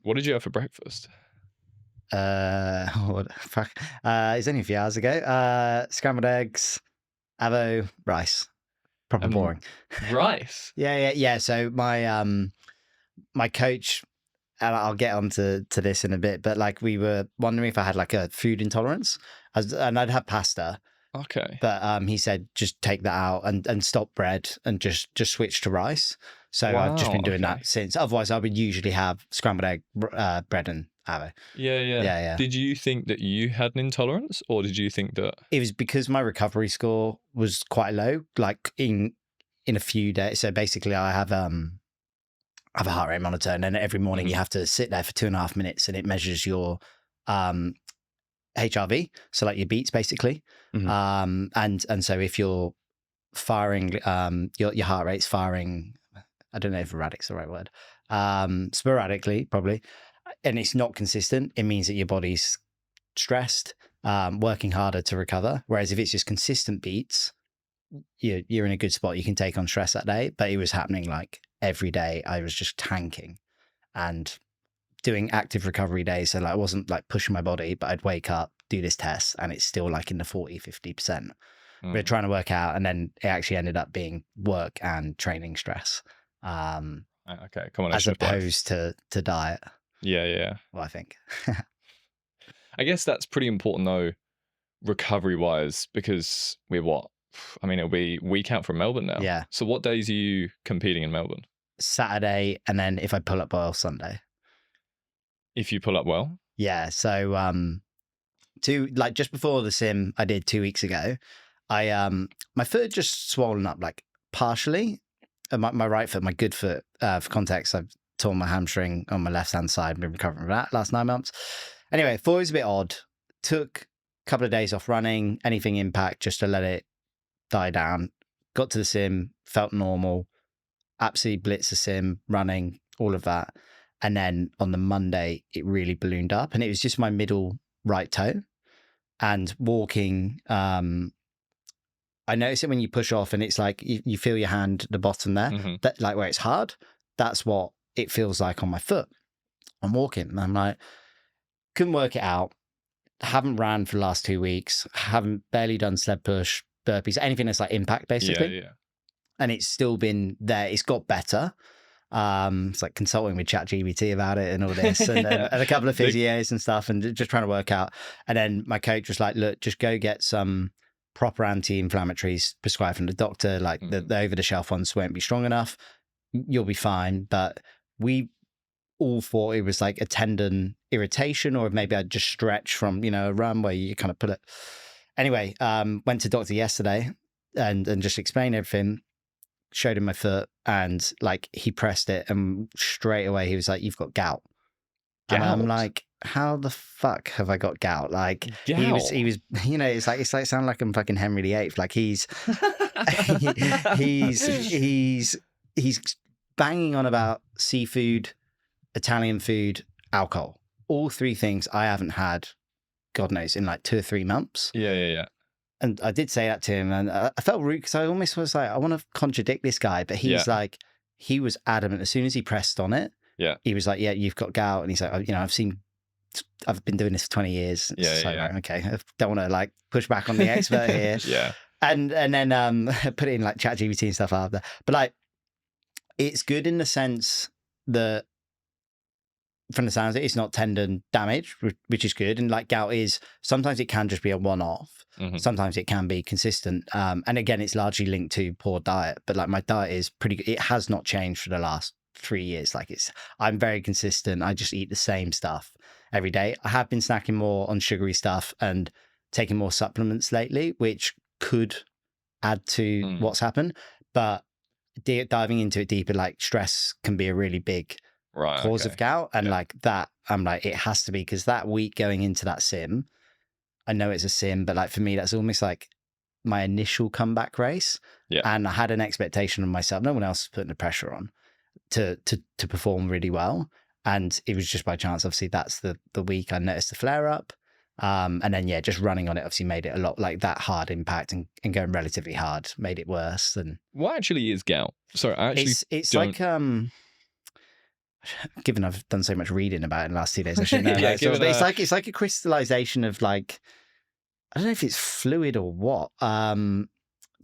What did you have for breakfast? Fuck. It's only a few hours ago. Scrambled eggs, avo, rice. Proper boring. Rice? Yeah. So my coach, and I'll get onto this in a bit, but like we were wondering if I had like a food intolerance, and I'd have pasta. Okay. But he said just take that out and stop bread and just switch to rice. So I've just been doing that since. Otherwise, I would usually have scrambled egg, bread, and avo. Yeah. Did you think that you had an intolerance, or did you think that It was because my recovery score was quite low, like in a few days. So basically, I have a heart rate monitor, and then every morning you have to sit there for 2.5 minutes, and it measures your HRV, so like your beats basically. And so if you're firing, your heart rate's firing, I don't know if erratic's the right word, sporadically probably, and it's not consistent, it means that your body's stressed, working harder to recover. Whereas if it's just consistent beats, you're in a good spot. You can take on stress that day. But it was happening like every day. I was just tanking and doing active recovery days. So like I wasn't like pushing my body, but I'd wake up, do this test, and it's still like in the 40-50%. We're trying to work out, and then it actually ended up being work and training stress. okay, come on, as opposed to diet. Yeah. Well, I think. I guess that's pretty important though, recovery wise, because we're what? I mean, it'll be week out from Melbourne now. Yeah. So what days are you competing in Melbourne? Saturday, and then if I pull up well, Sunday. If you pull up well? Yeah. So like just before the sim I did 2 weeks ago, I my foot had just swollen up like partially. My right foot, my good foot, for context, I've torn my hamstring on my left hand side and been recovering from that last 9 months. Anyway, thought it was a bit odd. Took a couple of days off running, anything impact, just to let it die down. Got to the sim, felt normal, absolutely blitzed the sim, running, all of that. And then on the Monday, it really ballooned up, and it was just my middle right toe. And walking, I notice it when you push off, and it's like you feel your hand at the bottom there, that like where it's hard. That's what it feels like on my foot. I'm walking, and I'm like, couldn't work it out. Haven't ran for the last 2 weeks. Haven't barely done sled push, burpees, anything that's like impact basically. Yeah. And it's still been there. It's got better. It's like consulting with ChatGPT about it and all this, and a couple of physios and stuff, and just trying to work out. And then my coach was like, look, just go get some proper anti-inflammatories prescribed from the doctor. Like the over-the-shelf ones won't be strong enough. You'll be fine. But we all thought it was like a tendon irritation, or maybe I'd just stretch from, a run where you kind of put it. Anyway, went to doctor yesterday and just explained everything. Showed him my foot, and like he pressed it, and straight away he was like, "You've got gout." And I'm like, "How the fuck have I got gout?" Like gout? he was, it's like sound like I'm fucking Henry VIII. Like he's banging on about seafood, Italian food, alcohol. All three things I haven't had, God knows, in like 2 or 3 months. Yeah. And I did say that to him, and I felt rude because I almost was like, I want to contradict this guy, but he's like, he was adamant. As soon as he pressed on it, he was like, "Yeah, you've got gout," and he's like, I've been doing this for 20 years. Yeah. Okay, I don't want to like push back on the expert here. Yeah, and then put it in like ChatGPT and stuff after, but like, it's good in the sense that, from the sounds of it, it's not tendon damage, which is good. And like gout is, sometimes it can just be a one-off. Sometimes it can be consistent. And again, it's largely linked to poor diet. But like my diet is pretty good. It has not changed for the last 3 years. Like I'm very consistent. I just eat the same stuff every day. I have been snacking more on sugary stuff and taking more supplements lately, which could add to what's happened. But diving into it deeper, like stress can be a really big cause of gout, and like that, I'm like, it has to be, because that week going into that sim, I know it's a sim, but like for me, that's almost like my initial comeback race. And I had an expectation of myself. No one else was putting the pressure on to perform really well, and it was just by chance. Obviously, that's the week I noticed the flare up, and then just running on it obviously made it a lot, like that hard impact and going relatively hard made it worse. And what actually is gout? Sorry, I actually it's like given I've done so much reading about it in the last 2 days, I should know. Yeah, Like, give it but a- it's like a crystallization of like, I don't know if it's fluid or what,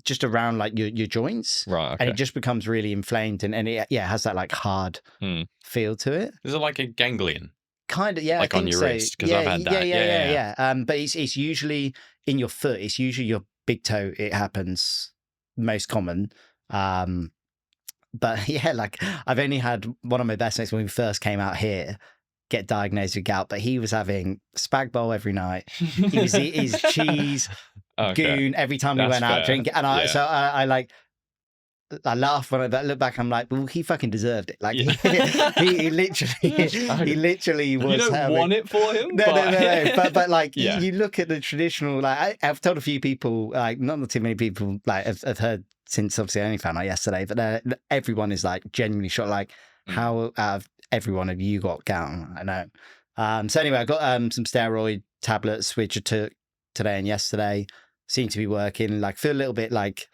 just around like your joints, Right. and it Okay. just becomes really inflamed, and it has that like hard Hmm. feel to it. Is it like a ganglion? Kind of, yeah. Like I on think your so. wrist? 'Cause I've had that. Yeah. But it's usually in your foot. It's usually your big toe. It happens most common. But yeah, like I've only had one of my best mates when we first came out here get diagnosed with gout, but he was having spag bowl every night. He was eating his cheese, Okay. goon every time we That's went out fair. drinking. And Yeah. I laugh when I look back. I'm like, well, he fucking deserved it. Like Yeah. he literally was. You don't having- want it for him. No. But like, Yeah. you look at the traditional. Like, I've told a few people, like, not too many people, like, have heard since obviously I only found out yesterday. But everyone is like genuinely shocked. Like, how out of everyone have you got gout? I know. So anyway, I got some steroid tablets which I took today and yesterday. Seem to be working. Like, feel a little bit like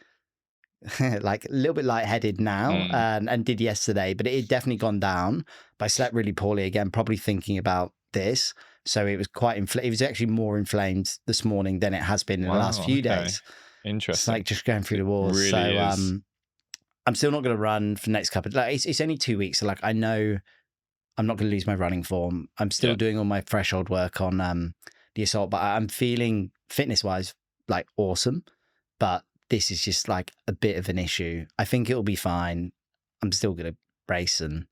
like a little bit lightheaded now, and did yesterday, but it had definitely gone down. But I slept really poorly again, probably thinking about this. So it was quite it was actually more inflamed this morning than it has been in the last few days. It's Interesting. like just going through the walls. really So is. I'm still not going to run for the next couple. Like it's only 2 weeks, so like I know I'm not going to lose my running form. I'm still doing all my threshold work on the assault, but I'm feeling fitness wise like awesome. But this is just like a bit of an issue. I think it'll be fine. I'm still going to race, and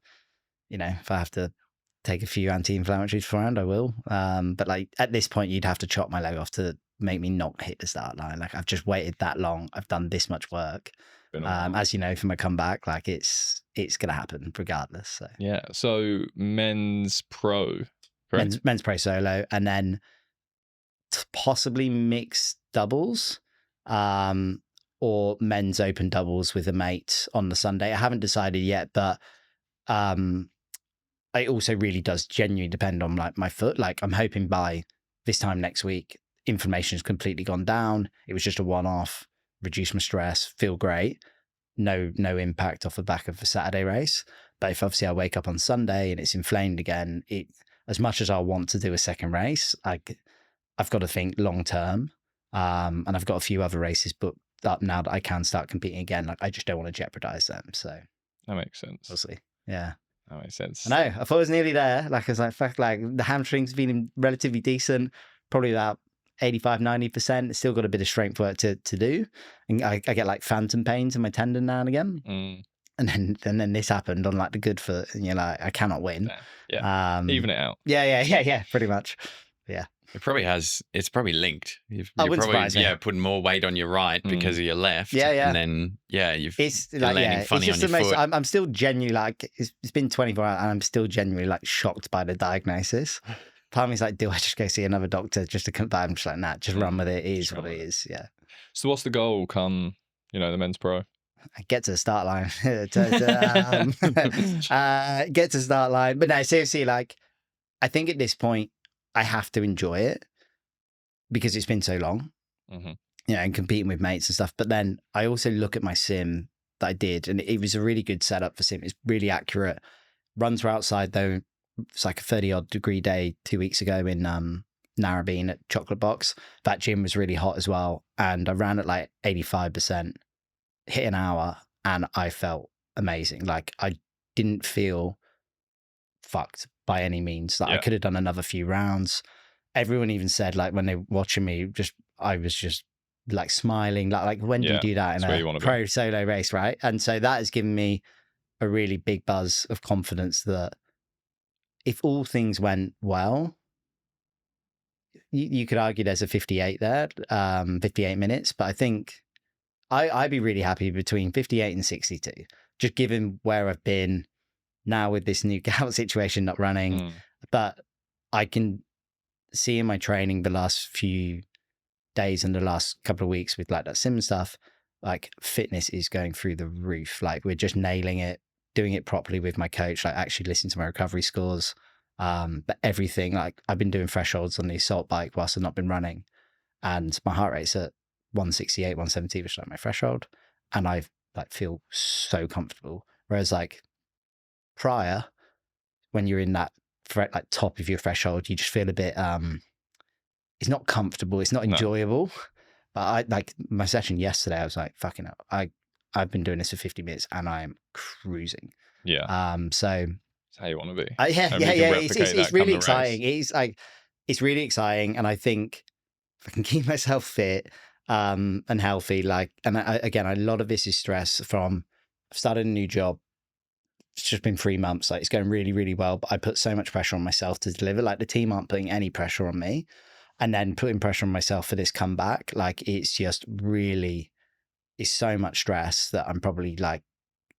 if I have to take a few anti-inflammatories beforehand, I will. But like at this point, you'd have to chop my leg off to make me not hit the start line. Like I've just waited that long. I've done this much work. Been a while. As you know, from my comeback, like it's going to happen regardless. So Yeah. So men's pro, correct? men's pro solo, and then possibly mixed doubles. Or men's open doubles with a mate on the Sunday. I haven't decided yet, but it also really does genuinely depend on like my foot. Like I'm hoping by this time next week, inflammation has completely gone down. It was just a one-off, reduce my stress, feel great. No impact off the back of the Saturday race. But if obviously I wake up on Sunday and it's inflamed again, as much as I want to do a second race, I've got to think long term. And I've got a few other races booked up now that I can start competing again. Like I just don't want to jeopardize them. So That makes sense. we'll see. Yeah. That makes sense. I know. I thought I was nearly there. Like I was like, fuck, like the hamstring's been relatively decent, probably about 85, 90%. It's still got a bit of strength work to do. And I get like phantom pains in my tendon now and again. And then this happened on like the good foot, and you're like, I cannot win. Yeah. Even it out. Yeah, pretty much. It probably has. It's probably linked. You're wouldn't probably surprise me. putting more weight on your right because of your left. Yeah. And then you're It's like, landing it's funny just on the your most. foot. I'm still genuinely like, it's been 24 hours, and I'm still genuinely like shocked by the diagnosis. Part of me is like, do I just go see another doctor just to come back? I'm just like, nah, just run with it. It is what it is. Yeah. So what's the goal come, the men's pro? Get to the start line. Get to the start line. But no, seriously, like, I think at this point, I have to enjoy it because it's been so long, and competing with mates and stuff. But then I also look at my sim that I did, and it was a really good setup for sim. It's really accurate. Runs were outside though. It's like a 30-odd degree day 2 weeks ago in Narrabeen at Chocolate Box. That gym was really hot as well. And I ran at like 85%, hit an hour, and I felt amazing. Like I didn't feel fucked by any means. Like I could have done another few rounds. Everyone even said, like, when they were watching me, I was just like smiling. Like when do you do that in a pro solo race, right? And so that has given me a really big buzz of confidence that if all things went well, you could argue there's a 58 there, 58 minutes. But I think I'd be really happy between 58 and 62, just given where I've been now with this new gout situation, not running. But I can see in my training the last few days and the last couple of weeks with like that sim stuff, like fitness is going through the roof. Like we're just nailing it, doing it properly with my coach, like actually listening to my recovery scores. But everything, like I've been doing thresholds on the assault bike whilst I've not been running, and my heart rate's at 168, 170, which is like my threshold. And I like feel so comfortable. Whereas like prior, when you're in that like top of your threshold, you just feel a bit it's not comfortable, it's not enjoyable. But I like my session yesterday, I was like, fucking hell, I've been doing this for 50 minutes and I'm cruising. Yeah. So it's how you want to be. yeah, it's really exciting. It's really exciting, and I think if I can keep myself fit and healthy, like, and again, a lot of this is stress from I've started a new job. It's just been 3 months. Like, it's going really, really well, but I put so much pressure on myself to deliver. Like, the team aren't putting any pressure on me, and then putting pressure on myself for this comeback. Like, it's just really, it's so much stress that I'm probably like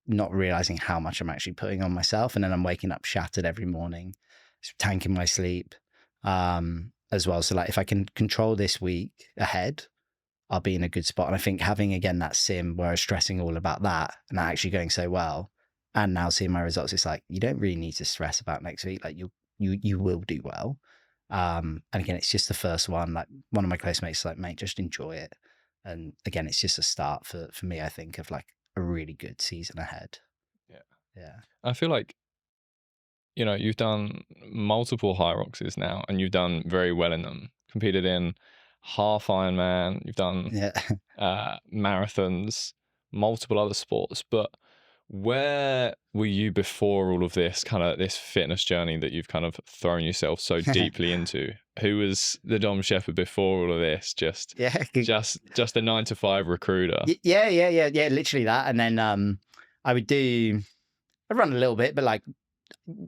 not realizing how much I'm actually putting on myself. And then I'm waking up shattered every morning, tanking my sleep as well. So like, if I can control this week ahead, I'll be in a good spot. And I think having, again, that sim where I was stressing all about that and that actually going so well, and now seeing my results, it's like, you don't really need to stress about next week. Like, you will do well. And again, it's just the first one. Like, one of my close mates is like, mate, just enjoy it. And again, it's just a start for me, I think, of like a really good season ahead. Yeah. I feel like, you know, you've done multiple HYROXes now, and you've done very well in them. Competed in half Ironman, you've done marathons, multiple other sports. But where were you before all of this kind of this fitness journey that you've kind of thrown yourself so deeply into? Who was the Dom Sheppard before all of this? Just a 9-to-5 recruiter. Yeah, literally that. And then I'd run a little bit, but like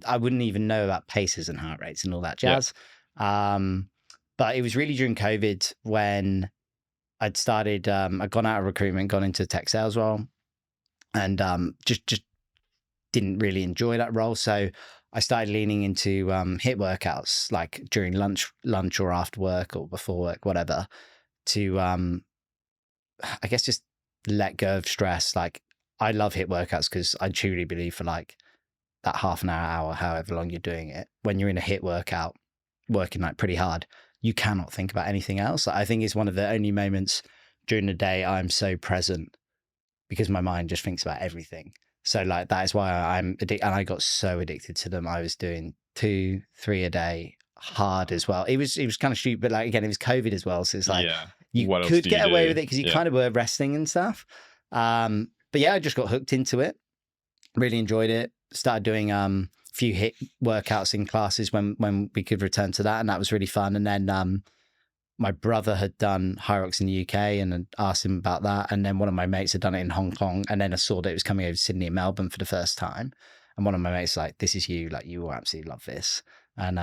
I wouldn't even know about paces and heart rates and all that jazz. But it was really during COVID when I'd started, I'd gone out of recruitment, gone into tech sales role, and just didn't really enjoy that role. So I started leaning into HIIT workouts, like during lunch or after work or before work, whatever, to I guess just let go of stress. Like, I love HIIT workouts because I truly believe for like that half an hour, however long you're doing it, when you're in a HIIT workout, working like pretty hard, you cannot think about anything else. I think it's one of the only moments during the day I'm so present because my mind just thinks about everything. So like, that is why I'm addicted. And I got so addicted to them. I was doing 2-3 a day, hard as well. It was kind of stupid, but like, again, it was COVID as well. So it's like, you could get away with it because you kind of were resting and stuff. But yeah, I just got hooked into it. Really enjoyed it. Started doing a few HIIT workouts in classes when we could return to that, and that was really fun. And then my brother had done HYROX in the UK and had asked him about that. And then one of my mates had done it in Hong Kong, and then I saw that it was coming over to Sydney and Melbourne for the first time. And one of my mates was like, "This is you. Like, you will absolutely love this." And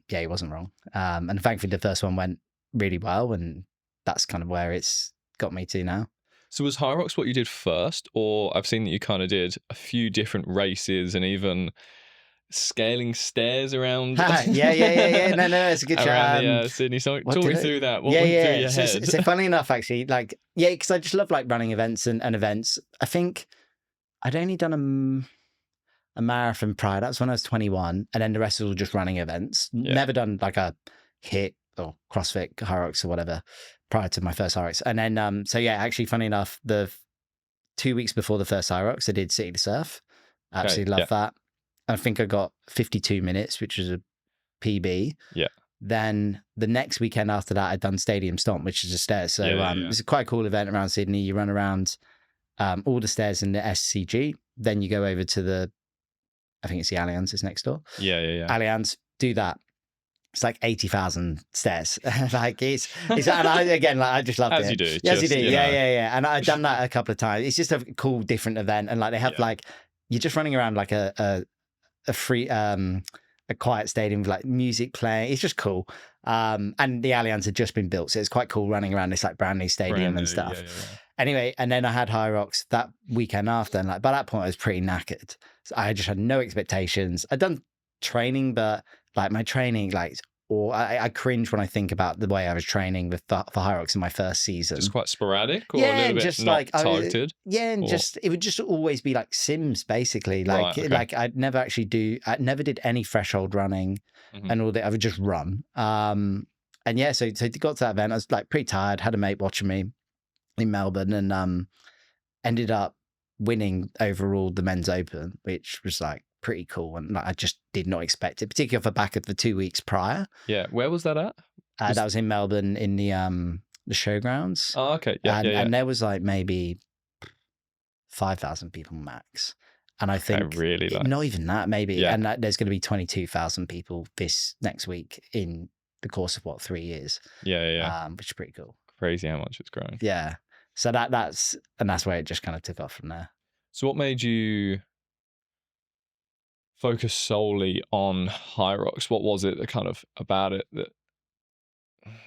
yeah, he wasn't wrong. And thankfully, the first one went really well, and that's kind of where it's got me to now. So was HYROX what you did first, or I've seen that you kind of did a few different races and even scaling stairs around? Yeah. No, it's a good chat. Around the Sydney. So talk me through that. What went through your head? So funnily enough, actually, like, because I just love like running events and events. I think I'd only done a marathon prior. That was when I was 21, and then the rest was all just running events. Never done like a HIIT or CrossFit, HYROX or whatever prior to my first HYROX. And then, so yeah, actually, funny enough, the 2 weeks before the first HYROX, I did City to Surf. Absolutely love that. And I think I got 52 minutes, which was a PB. Yeah. Then the next weekend after that, I'd done Stadium Stomp, which is a stairs. So it's a quite cool event around Sydney. You run around all the stairs in the SCG. Then you go over to I think it's the Allianz is next door. Yeah. Allianz, do that. It's like 80,000 stairs. Like it's and I just loved it. As you do. Yes, you do. Yeah. And I've done that a couple of times. It's just a cool, different event. And like, they have like, you're just running around like a free, a quiet stadium with like music playing. It's just cool. And the Allianz had just been built. So it's quite cool running around this like brand new stadium and stuff. Yeah. Anyway, and then I had HYROX that weekend after. And like, by that point I was pretty knackered. So I just had no expectations. I'd done training, but like my training, like, or I cringe when I think about the way I was training for HYROX in my first season. Just quite sporadic, or a little bit just not like targeted. It would just always be like sims, basically. Like, like I never did any threshold running and all that. I would just run. And yeah, so got to that event. I was like pretty tired. Had a mate watching me in Melbourne, and ended up winning overall the men's open, which was like pretty cool. And like, I just did not expect it, particularly off the back of the 2 weeks prior. Yeah. Where was that at? That was in Melbourne in the showgrounds. Oh, okay. Yeah, and there was like maybe 5,000 people max. And I think really not even that, maybe. Yeah. And there's going to be 22,000 people this next week in the course of 3 years. Yeah. Which is pretty cool. Crazy how much it's grown. Yeah. So that's where it just kind of took off from there. So what made you focus solely on HYROX? What was it that kind of about it that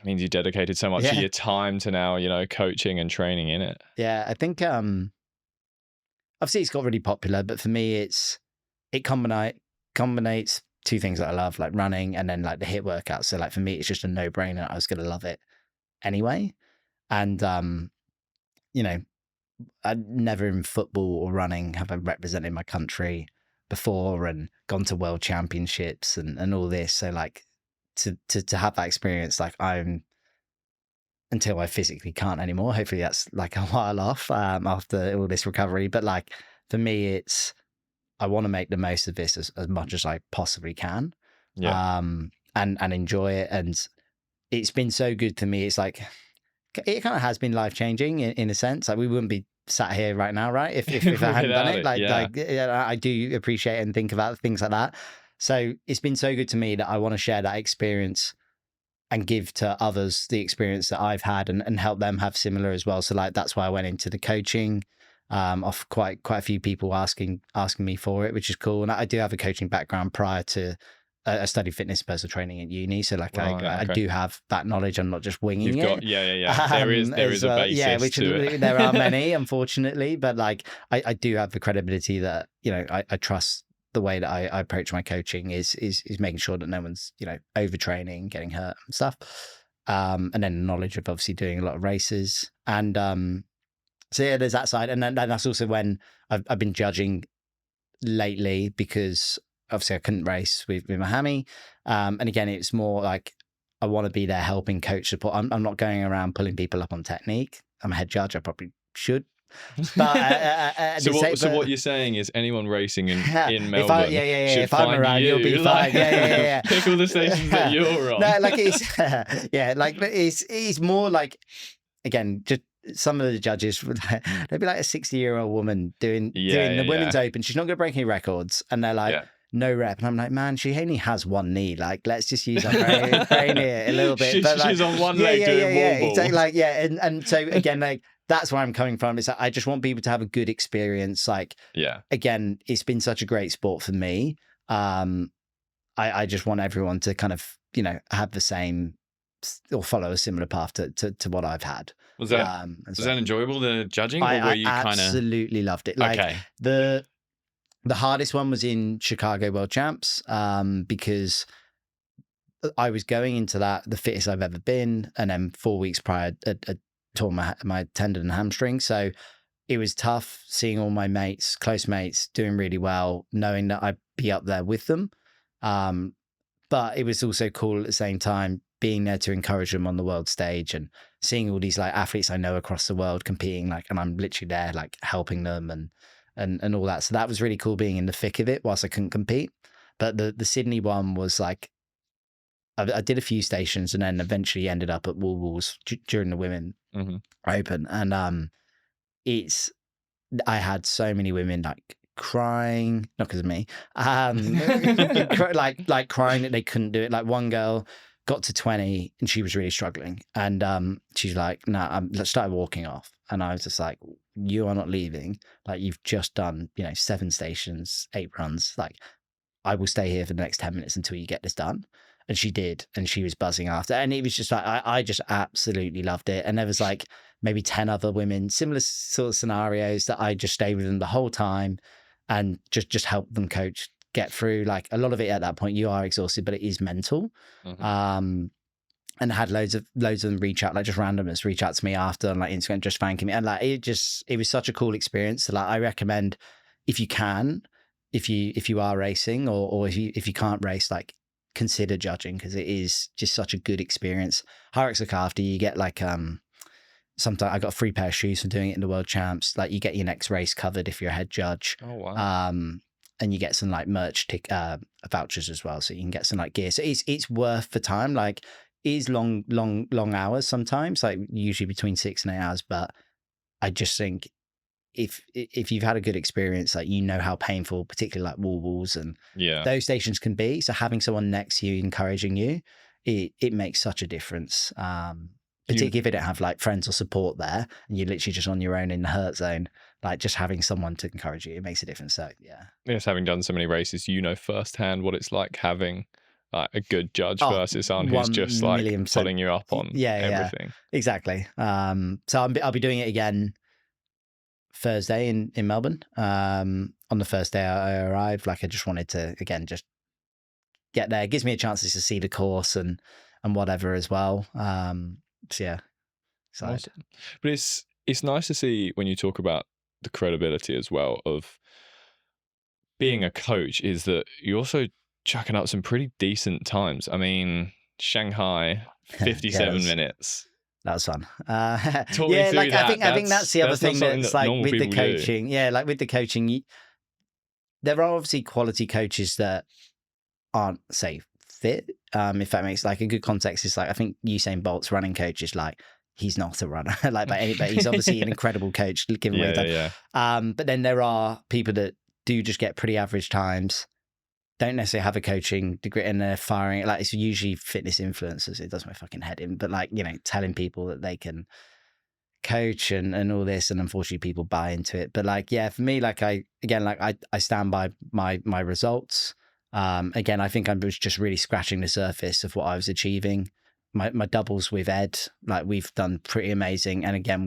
means you dedicated so much of your time to now, coaching and training in it? Yeah, I think obviously it's got really popular, but for me it combinates two things that I love, like running and then like the HIIT workouts. So like for me it's just a no-brainer. I was gonna love it anyway. And I'd never in football or running have I represented my country before and gone to world championships and all this. So like to have that experience, like until I physically can't anymore. Hopefully that's like a while off after all this recovery. But like for me, I want to make the most of this as much as I possibly can. Yeah. And enjoy it. And it's been so good to me. It's like, it kind of has been life-changing in a sense. Like we wouldn't be sat here right now, right? If I hadn't done it. I do appreciate and think about things like that. So it's been so good to me that I want to share that experience and give to others the experience that I've had and help them have similar as well. So like that's why I went into the coaching. Off quite a few people asking me for it, which is cool. And I do have a coaching background prior to I studied fitness and personal training at uni, so like I do have that knowledge. I'm not just winging it. There is a basis to it. There are many, unfortunately, but like I do have the credibility that I trust the way that I approach my coaching is making sure that no one's overtraining, getting hurt and stuff, and then the knowledge of obviously doing a lot of races and so yeah, there's that side, and then that's also when I've been judging lately because obviously I couldn't race with my hammy. And again, it's more like I want to be there helping coach support. I'm not going around pulling people up on technique. I'm a head judge. I probably should. But so what you're saying is anyone racing in Melbourne if I'm around, you'll be fine. Yeah. Pick all the stations that you're on. No, like it's more like, again, just some of the judges, they'd be like a 60-year-old woman doing the Women's Open. She's not going to break any records. And they're like, no rep. And I'm like, man, she only has one knee. Like, let's just use our brain here a little bit. She's on one leg doing wall balls. Exactly. Like, and so again, like, that's where I'm coming from. It's like, I just want people to have a good experience. Like, again, it's been such a great sport for me. I just want everyone to kind of, have the same or follow a similar path to what I've had. Was that enjoyable, the judging? Or were you I absolutely loved it. Like the hardest one was in Chicago World Champs because I was going into that the fittest I've ever been, and then 4 weeks prior I'd torn my tendon and hamstring. So it was tough seeing all my mates, close mates, doing really well, knowing that I'd be up there with them. But it was also cool at the same time being there to encourage them on the world stage and seeing all these like athletes I know across the world competing, like, and I'm literally there like helping them and all that. So that was really cool being in the thick of it whilst I couldn't compete. But the Sydney one was like, I did a few stations and then eventually ended up at Wall Balls during the Women Open. And I had so many women like crying, not because of me, like crying that they couldn't do it. Like one girl got to 20 and she was really struggling. And she's like, nah, let's start walking off. And I was just like, you are not leaving. Like you've just done, 7 stations, 8 runs. Like I will stay here for the next 10 minutes until you get this done. And she did. And she was buzzing after. And it was just like, I just absolutely loved it. And there was like maybe 10 other women, similar sort of scenarios that I just stayed with them the whole time and just helped them coach get through. Like a lot of it at that point, you are exhausted, but it is mental. And I had loads of them reach out, like just randomers reach out to me after on like Instagram, just thanking me. And like, it was such a cool experience. So like, I recommend if you can, if you are racing or if you can't race, like consider judging because it is just such a good experience. HYROX look after you. Get like, sometimes I got a free pair of shoes for doing it in the World Champs. Like you get your next race covered if you're a head judge. Oh, wow. and you get some like merch vouchers as well, so you can get some like gear. So it's worth the time. Like, it is long hours sometimes, like usually between 6 and 8 hours. But I just think if you've had a good experience, like, you know how painful, particularly like walls and those stations can be. So having someone next to you encouraging you, it makes such a difference. Particularly if you don't have like friends or support there, and you're literally just on your own in the hurt zone. Like, just having someone to encourage you, it makes a difference. So yes, having done so many races, you know firsthand what it's like having a good judge versus someone who's just like pulling you up on everything. Exactly. So I'll be doing it again Thursday in Melbourne. On the first day I arrived, like, I just wanted to again just get there. It gives me a chance to see the course and whatever as well. So yeah, excited. Awesome. But it's nice to see when you talk about the credibility as well of being a coach, is that you're also chucking up some pretty decent times. I mean, Shanghai, 57 minutes. That was fun. Yeah, like I think that's the other thing that's like with the coaching. Yeah, like with the coaching, there are obviously quality coaches that aren't, say, fit. If that makes like a good context, is like, I think Usain Bolt's running coach is like, he's not a runner, like, but he's obviously an incredible coach given what he's done. But then there are people that do just get pretty average times, don't necessarily have a coaching degree, and they're firing. Like, it's usually fitness influencers. It does my fucking head in. But like, telling people that they can coach and all this, and unfortunately people buy into it. But like, yeah, for me, like, I stand by my results. Again, I think I was just really scratching the surface of what I was achieving. My doubles with Ed, like, we've done pretty amazing. And again,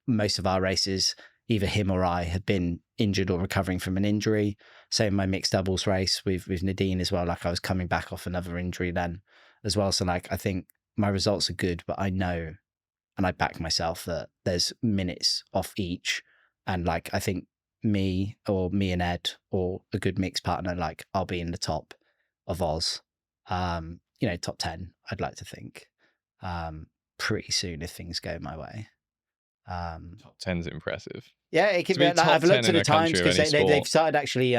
most of our races, either him or I have been injured or recovering from an injury. Same my mixed doubles race with Nadine as well. Like, I was coming back off another injury then as well. So like, I think my results are good, but I know, and I back myself, that there's minutes off each. And like, I think me and Ed, or a good mixed partner, like, I'll be in the top of Oz. Top 10, I'd like to think, pretty soon if things go my way. Top 10's impressive. Yeah, it could be. Like, I've looked at the times because they've started actually.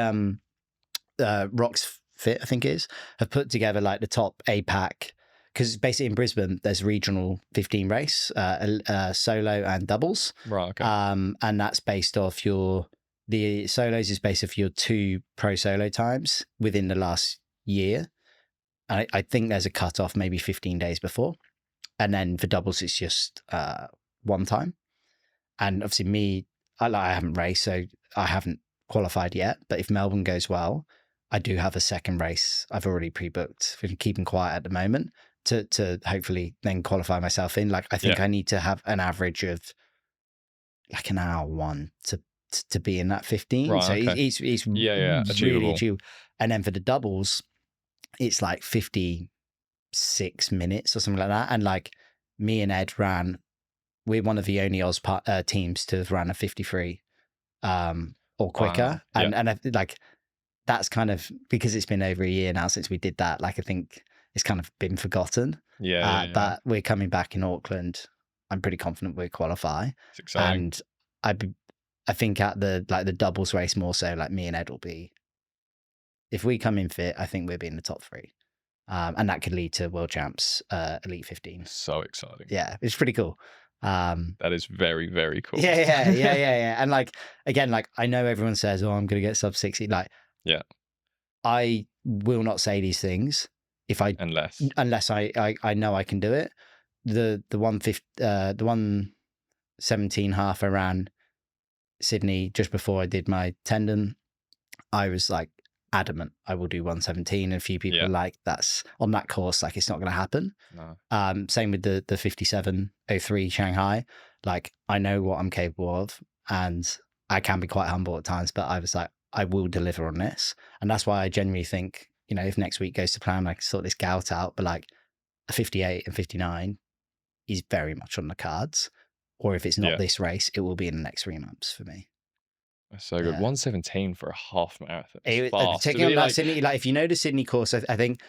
Rox Fit, I think it is, have put together like the top APAC, because basically in Brisbane there's regional 15 race, solo and doubles. Right. Okay. And that's based off the solos is based off your 2 pro solo times within the last year. And I think there's a cutoff maybe 15 days before, and then for doubles it's just 1 time. And obviously me, I haven't raced, so I haven't qualified yet. But if Melbourne goes well, I do have a second race I've already pre-booked. We're keeping quiet at the moment to hopefully then qualify myself in. Like, I think I need to have an average of like an hour 1 to be in that 15. Right, so okay. it's really achievable. And then for the doubles, it's like 56 minutes or something like that. And like, me and Ed we're one of the only Oz teams to have ran a 53 or quicker. Wow. And I, like, that's kind of, because it's been over a year now since we did that, like, I think it's kind of been forgotten. But we're coming back in Auckland. I'm pretty confident we'll qualify. It's exciting. And I think at the doubles race more so, like, me and Ed will be, if we come in fit, I think we'll be in the top 3. And that could lead to World Champs Elite 15. So exciting. Yeah, it's pretty cool. That is very, very cool. Yeah. And like, again, like, I know everyone says, oh, I'm going to get sub 60. Like, I will not say these things unless I know I can do it. The 117 half I ran Sydney just before I did my tendon, I was like adamant I will do 117. And a few people like, that's on that course, like, it's not going to happen. No. Same with the 57:03 Shanghai. Like, I know what I'm capable of, and I can be quite humble at times, but I was like, I will deliver on this. And that's why I genuinely think, if next week goes to plan, I can sort this gout out, but like a 58 and 59 is very much on the cards. Or if it's not this race, it will be in the next 3 months for me. So good. 117 for a half marathon. Particularly on Sydney, like, if you know the Sydney course, I think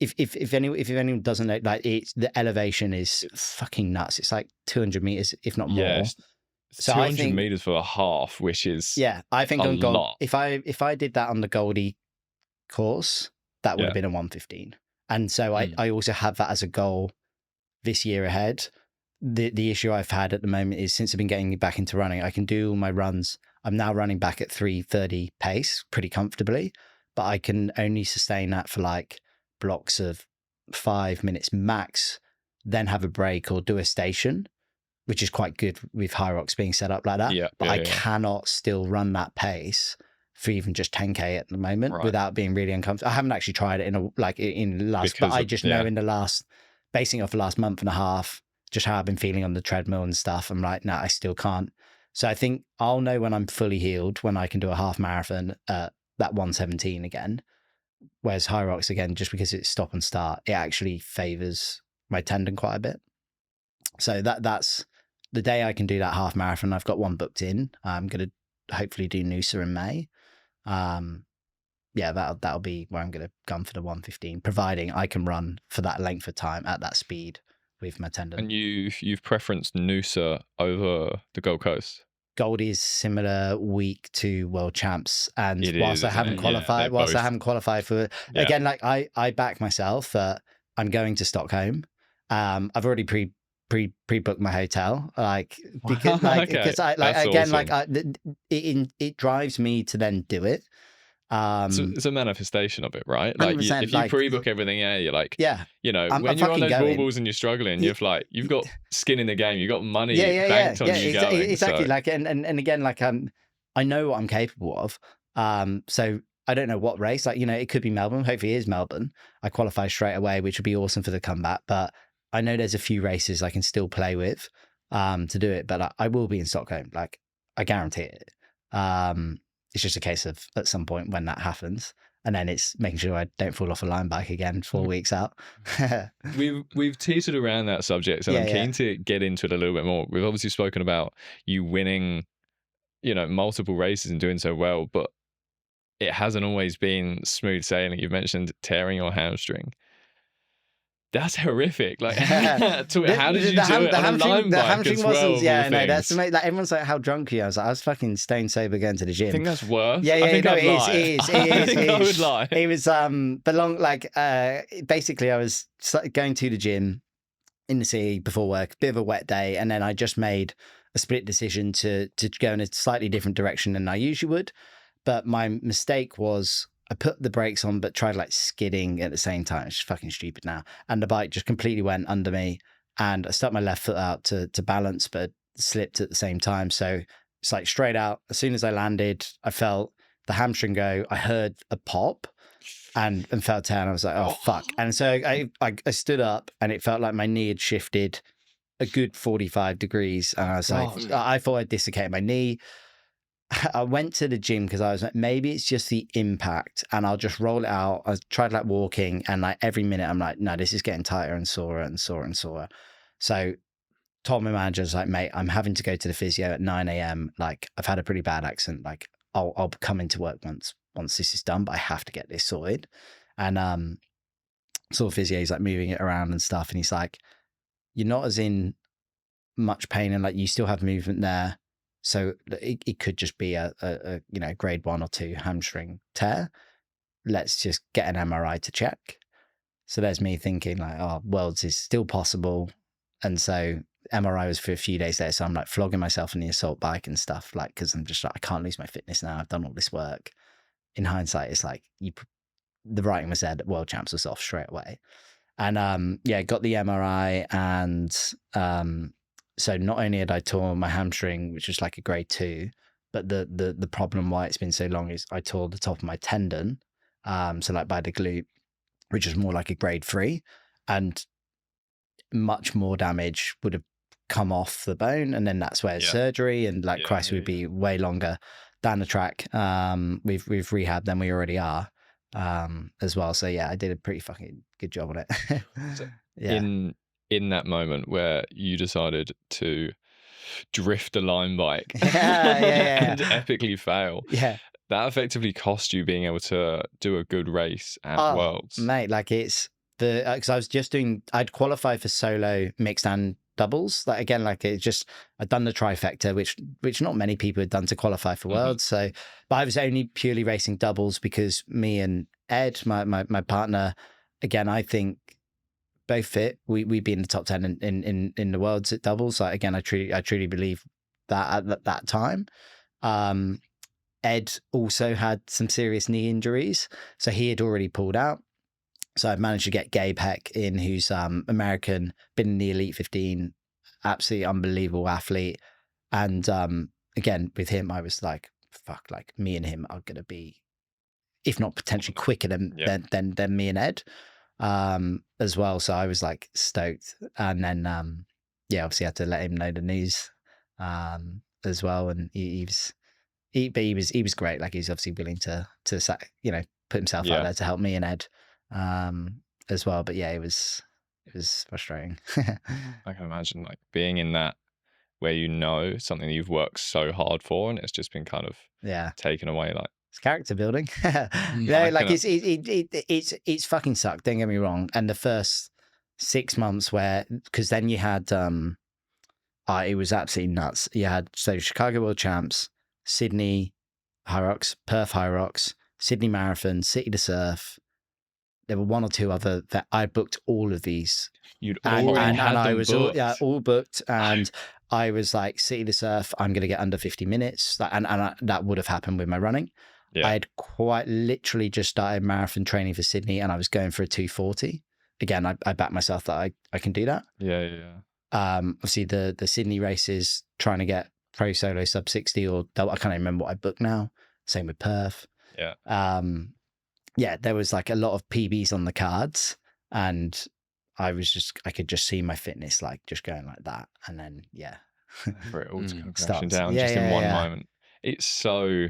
if anyone doesn't know, like, the elevation is fucking nuts. It's like 200 meters, if not more. So 200 I think meters for a half, which is I think a on Gold, lot. if I did that on the Goldie course, that would have been a 1:15. And so I also have that as a goal this year ahead. The issue I've had at the moment is since I've been getting back into running, I can do all my runs. I'm now running back at 3:30 pace pretty comfortably, but I can only sustain that for like blocks of 5 minutes max, then have a break or do a station, which is quite good with HYROX being set up like that. But I cannot still run that pace for even just 10K at the moment without being really uncomfortable. I haven't actually tried it in the last, but I just know in the last, basing off the last month and a half, just how I've been feeling on the treadmill and stuff. I'm like, no, I still can't. So I think I'll know when I'm fully healed, when I can do a half marathon at that 1:17 again. Whereas HYROX, again, just because it's stop and start, it actually favors my tendon quite a bit. So that's the day I can do that half marathon. I've got one booked in. I'm going to hopefully do Noosa in May. That'll be where I'm going to gun for the 1:15, providing I can run for that length of time at that speed with my tendon. And you've preferenced Noosa over the Gold Coast? Gold is similar week to World Champs, and whilst I haven't qualified for it, again, like I back myself that I'm going to Stockholm. I've already pre-booked my hotel, because it drives me to then do it. It's a manifestation of it, right? Like if you pre-book everything, you're like, when you're on those baubles and you're struggling, you've got skin in the game, you've got money banked on you going. Exactly. So. Like, and again, like, I know what I'm capable of. So I don't know what race, like, it could be Melbourne. Hopefully it is Melbourne. I qualify straight away, which would be awesome for the comeback. But I know there's a few races I can still play with, to do it. But I will be in Stockholm. Like, I guarantee it. It's just a case of at some point when that happens, and then it's making sure I don't fall off a line bike again 4 weeks out. We've teetered around that subject, and I'm keen to get into it a little bit more. We've obviously spoken about you winning, multiple races and doing so well, but it hasn't always been smooth sailing. You've mentioned tearing your hamstring. That's horrific. Like, how did you do it on a line bike as well? That's like everyone's like, how drunk are you? I was fucking staying sober going to the gym. I think that's worse. It is. I would lie. It was basically I was going to the gym in the city before work, bit of a wet day, and then I just made a split decision to go in a slightly different direction than I usually would. But my mistake was I put the brakes on, but tried like skidding at the same time. It's just fucking stupid now. And the bike just completely went under me, and I stuck my left foot out to balance, but slipped at the same time. So it's like straight out. As soon as I landed, I felt the hamstring go. I heard a pop and felt down. I was like, oh, fuck. And so I stood up, and it felt like my knee had shifted a good 45 degrees. And I was like, I thought I'd dislocated my knee. I went to the gym because I was like, maybe it's just the impact and I'll just roll it out. I tried like walking, and like every minute I'm like, no, this is getting tighter and sorer and sorer and sorer. So told my manager, I was like, mate, I'm having to go to the physio at 9 a.m. Like, I've had a pretty bad accident. Like, I'll come into work once this is done, but I have to get this sorted. And saw physio, he's like moving it around and stuff. And he's like, you're not as in much pain, and like you still have movement there. So it could just be a grade 1 or 2 hamstring tear. Let's just get an MRI to check. So there's me thinking like, oh, worlds is still possible. And so MRI was for a few days there. So I'm like flogging myself on the assault bike and stuff, like, because I'm just like, I can't lose my fitness now. I've done all this work. In hindsight, it's like the writing was there that World Champs was off straight away. And got the MRI, and so not only had I torn my hamstring, which was like a grade 2, but the problem why it's been so long is I tore the top of my tendon, so like by the glute, which was more like a grade 3, and much more damage would have come off the bone, and then that's where surgery and like Christ would be way longer down the track with rehab than we already are as well. So I did a pretty fucking good job on it. So in that moment where you decided to drift a line bike and epically fail, that effectively cost you being able to do a good race at Worlds. Mate, like it's because I was just I'd qualified for solo, mixed and doubles. Like again, like I'd done the trifecta, which not many people had done to qualify for Worlds. So, but I was only purely racing doubles because me and Ed, my partner, again, I think both fit. We'd be in the top 10 in the Worlds at doubles. Like again, I truly believe that at that time. Ed also had some serious knee injuries, so he had already pulled out. So I've managed to get Gabe Heck in, who's American, been in the Elite 15, absolutely unbelievable athlete. And again, with him, I was like, fuck, like me and him are going to be, if not potentially quicker than me and Ed as well. So I was like stoked. And then, obviously I had to let him know the news as well. And he was great. Like he's obviously willing to put himself out there to help me and Ed as well. But yeah, it was frustrating. I can imagine like being in that where something that you've worked so hard for and it's just been kind of taken away. Like it's character building. It's fucking sucked, don't get me wrong. And the first 6 months because then you had it was absolutely nuts. You had Chicago World Champs, Sydney HYROX, Perth HYROX, Sydney Marathon, City to Surf. There were one or two other that I booked all of these. I was all booked, and I was like, City to Surf, I'm going to get under 50 minutes, and that would have happened with my running. Yeah. I had quite literally just started marathon training for Sydney, and I was going for a 240. Again, I backed myself that I can do that. Yeah. Obviously the Sydney races, trying to get pro solo sub 60 or double, I can't even remember what I booked now. Same with Perth. Yeah. There was like a lot of PBs on the cards, and I could just see my fitness like just going like that, and then for it all to come crashing down in one moment. It's so,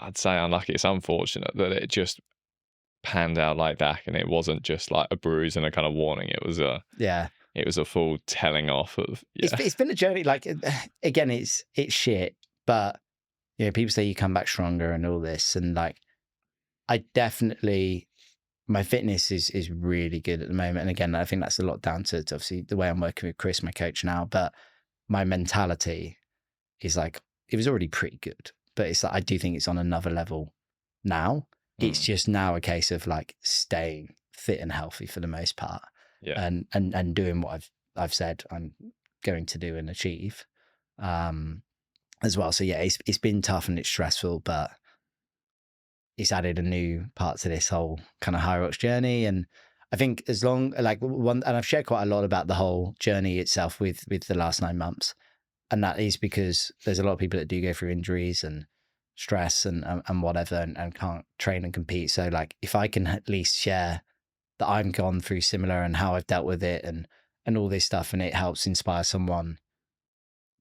I'd say unlucky. It's unfortunate that it just panned out like that, and it wasn't just like a bruise and a kind of warning. It was a full telling off of. It's been a journey. Like again, it's shit, but people say you come back stronger and all this, and like I definitely, my fitness is really good at the moment. And again, I think that's a lot down to obviously the way I'm working with Chris, my coach now, but my mentality is like, it was already pretty good, but it's like, I do think it's on another level now. It's just now a case of like staying fit and healthy for the most part, and doing what I've said I'm going to do and achieve as well. So it's been tough and it's stressful, but it's added a new part to this whole kind of HYROX journey. And I think as long and I've shared quite a lot about the whole journey itself with the last 9 months, and that is because there's a lot of people that do go through injuries and stress and whatever, and can't train and compete. So like if I can at least share that I've gone through similar and how I've dealt with it and all this stuff, and it helps inspire someone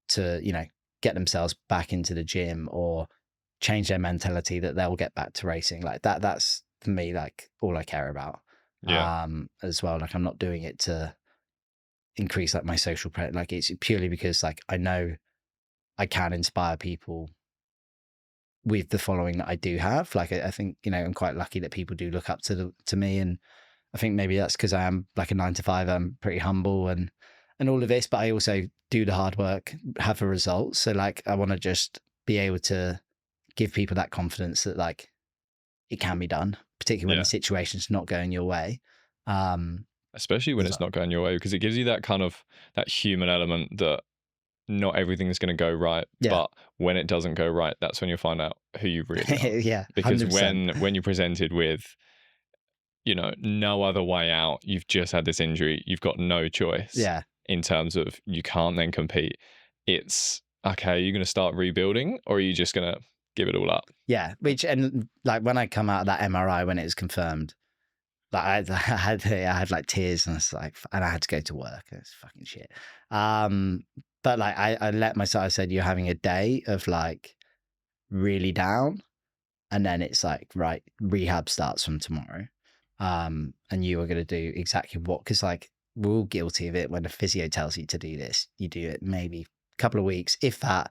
to get themselves back into the gym or change their mentality, that they'll get back to racing, like that's for me like all I care about. As well, like I'm not doing it to increase like my social like it's purely because like I know I can inspire people with the following that I do have. Like I think I'm quite lucky that people do look up to me, and I think maybe that's because I am like a 9 to 5. I'm pretty humble and all of this, but I also do the hard work, have the results. So like I want to just be able to give people that confidence that like it can be done, particularly when the situation's not going your way. Especially when it's not going your way, because it gives you that kind of that human element that not everything is going to go right, but when it doesn't go right, that's when you'll find out who you really are. Because 100%. when you're presented with no other way out, you've just had this injury, you've got no choice in terms of you can't then compete. It's okay, you're going to start rebuilding, or are you just going to give it all up? And like when I come out of that MRI, when it was confirmed, like I had like tears, and it's like, and I had to go to work. It's fucking shit. But like I let myself, I said, you're having a day of like really down, and then it's like, right, rehab starts from tomorrow. And you are going to do exactly what, because like we're all guilty of it. When a physio tells you to do this, you do it maybe a couple of weeks, if that,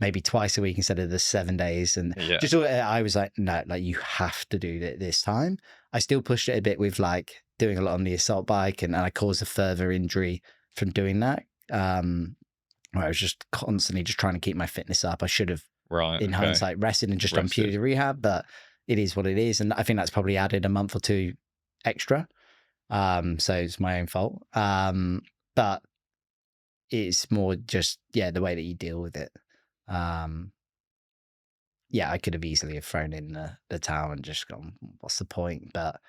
maybe twice a week instead of the 7 days. And just I was like, no, like you have to do it this time. I still pushed it a bit with like doing a lot on the assault bike, and I caused a further injury from doing that. Where I was just constantly just trying to keep my fitness up. I should have, in hindsight, rested and just done purely rehab, but it is what it is. And I think that's probably added a month or two extra. So it's my own fault. But it's more just, the way that you deal with it. I could have easily have thrown in the towel and just gone, what's the point? But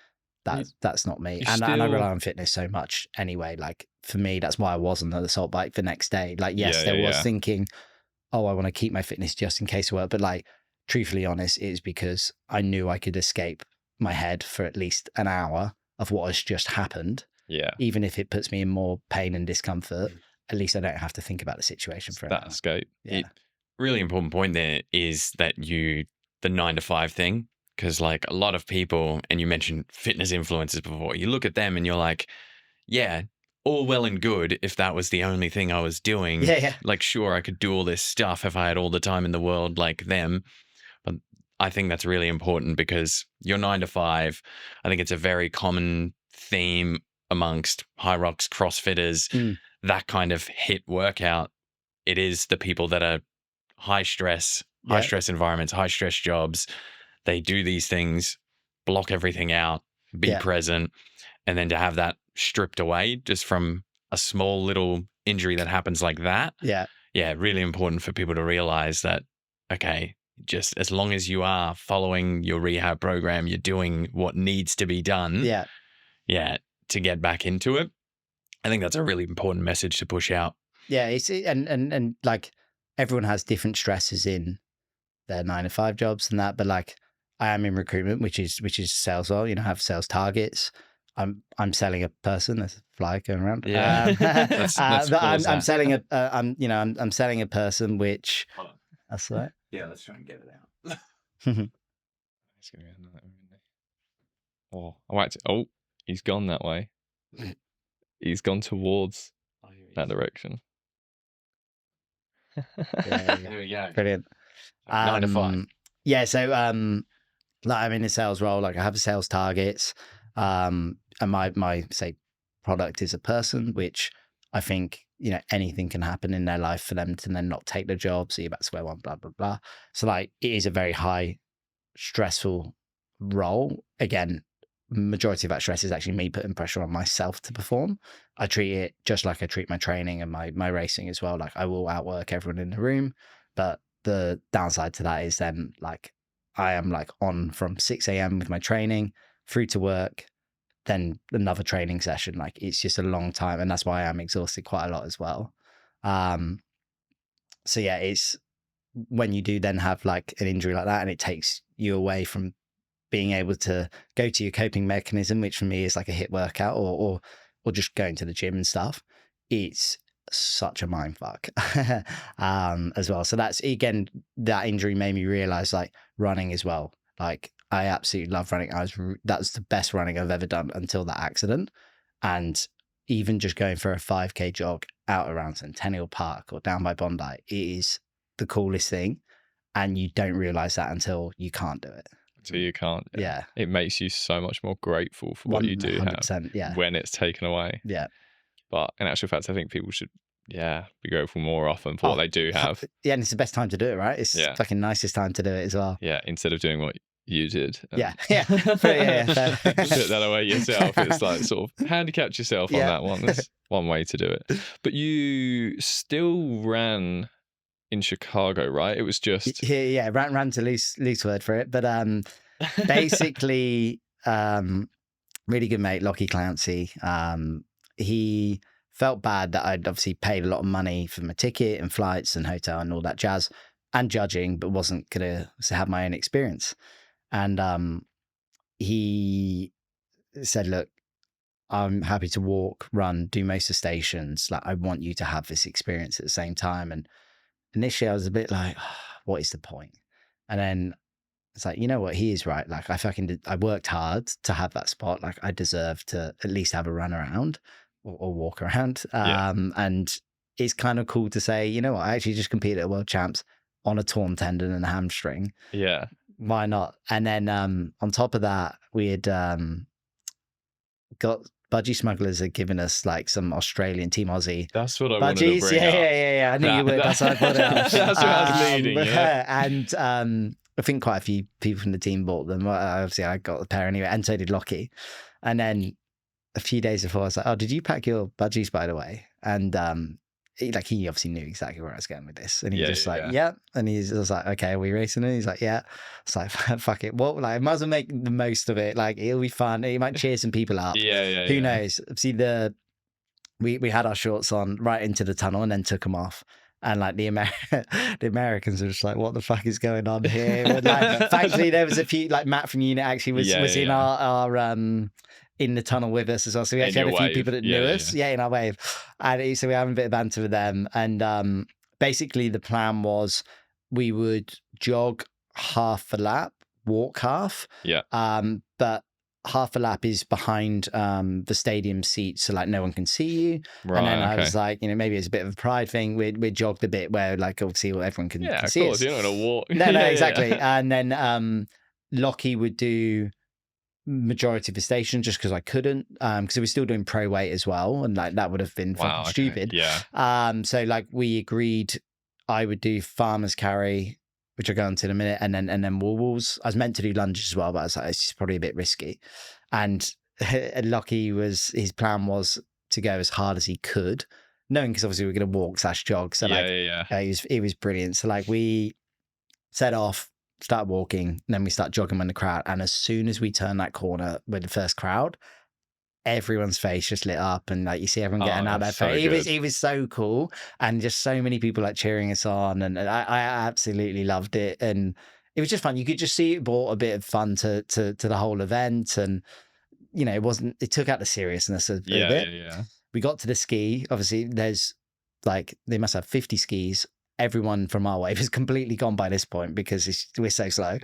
that's not me. And I rely on fitness so much anyway. Like for me, that's why I was on the assault bike the next day. Like, yes, there was thinking, oh, I want to keep my fitness just in case of work. But like, truthfully honest, it is because I knew I could escape my head for at least an hour of what has just happened. Yeah. Even if it puts me in more pain and discomfort, at least I don't have to think about the situation for that escape. Yeah. Really important point there is that the 9 to 5 thing. Because like a lot of people, and you mentioned fitness influencers before, you look at them and you're like, yeah, all well and good if that was the only thing I was doing. Yeah. Like, sure, I could do all this stuff if I had all the time in the world like them. But I think that's really important because your 9 to 5, I think it's a very common theme amongst HYROX CrossFitters, that kind of HIIT workout. It is the people that are high stress environments, high stress jobs. They do these things, block everything out, be present, and then to have that stripped away just from a small little injury that happens like that. Yeah, really important for people to realize that, okay, just as long as you are following your rehab program, you're doing what needs to be done. Yeah, to get back into it. I think that's a really important message to push out. Yeah, and like everyone has different stresses in their 9 to 5 jobs and that, but like I am in recruitment, which is sales role. I have sales targets. I'm selling a person. There's a fly going around. Yeah, I'm selling I'm selling a person, which that's right. Yeah, let's try and get it out. It's gonna be another. Oh, he's gone that way. He's gone towards that direction. There we go. Brilliant. 9 to 5. Yeah, so like I'm in a sales role, like I have sales targets, and my say product is a person, which I think anything can happen in their life for them to then not take the job, so you're back to square one, blah blah blah. So like it is a very high stressful role. Again, majority of that stress is actually me putting pressure on myself to perform. I treat it just like I treat my training and my racing as well. Like I will outwork everyone in the room, but the downside to that is then like I am like on from 6 a.m. with my training through to work, then another training session. Like it's just a long time, and that's why I'm exhausted quite a lot as well. So yeah, it's when you do then have like an injury like that and it takes you away from being able to go to your coping mechanism, which for me is like a HIIT workout or just going to the gym and stuff. It's such a mind fuck as well. So that's, again, that injury made me realize like running as well. Like I absolutely love running. That's the best running I've ever done until that accident. And even just going for a 5K jog out around Centennial Park or down by Bondi, it is the coolest thing. And you don't realize that until you can't do it. So you can't. Yeah. It makes you so much more grateful for what you do have when it's taken away. Yeah. But in actual fact, I think people should, be grateful more often for what they do have. Yeah, and it's the best time to do it, right? It's the fucking nicest time to do it as well. Yeah, instead of doing what you did. Yeah. Put that away yourself. It's like sort of handicapped yourself on that one. That's one way to do it. But you still ran in Chicago, right? It was just ran to loose word for it, but basically, really good mate Lockie Clancy. He felt bad that I'd obviously paid a lot of money for my ticket and flights and hotel and all that jazz and judging, but wasn't gonna have my own experience. And he said, "Look, I'm happy to walk, run, do most of the stations. Like, I want you to have this experience at the same time." And initially I was a bit like, what is the point? And then it's like, you know what? He is right. Like I worked hard to have that spot. Like I deserve to at least have a run around or walk around. And it's kind of cool to say, you know what? I actually just competed at World Champs on a torn tendon and a hamstring. Yeah. why not? And then on top of that, we had got budgie smugglers had given us like some Australian Team Aussie That's what I wanted to budgies. bring Yeah, up. I knew you would. That's why I put it up. That's where I was leading, yeah. And I think quite a few people from the team bought them. Obviously, I got a pair anyway, and so did Lockie. And then a few days before, I was like, "Oh, did you pack your budgies, by the way?" And he obviously knew exactly where I was going with this, and he yeah. And I was like, "Okay, are we racing?" And he's like, "Yeah." It's like, "Fuck it, what? Like, I might as well make the most of it. Like, it'll be fun. It might cheer some people up. Who knows?" See, we had our shorts on right into the tunnel and then took them off. And like the Americans were just like, "What the fuck is going on here?" And, like, thankfully, there was a few, like Matt from Unit actually was in our in the tunnel with us as well. So we actually had a few people that knew us, in our wave. And so we were having a bit of banter with them. And basically, the plan was we would jog half a lap, walk half. Yeah. But half a lap is behind the stadium seats, so like no one can see you. Right, and then I was like, maybe it's a bit of a pride thing. We'd jog the bit where like obviously everyone can see us. You're not gonna walk. No, exactly. And then Lockie would do majority of the station just because I couldn't, because we were still doing pro weight as well, and like that would have been fucking stupid. Yeah. So like we agreed I would do farmer's carry, which I'll go into in a minute, and then wall walls. I was meant to do lunges as well, but I was like, it's probably a bit risky. And Lockie his plan was to go as hard as he could, knowing because obviously we we're going to walk / jog. So it was brilliant. So like we set off, start walking, and then we start jogging in the crowd. And as soon as we turn that corner with the first crowd, everyone's face just lit up, and like you see everyone getting out of their face. It was so cool, and just so many people like cheering us on, and I absolutely loved it. And it was just fun. You could just see it brought a bit of fun to the whole event, and it took out the seriousness of it. Yeah. We got to the ski. Obviously, there's like they must have 50 skis. Everyone from our wave is completely gone by this point because we're so slow.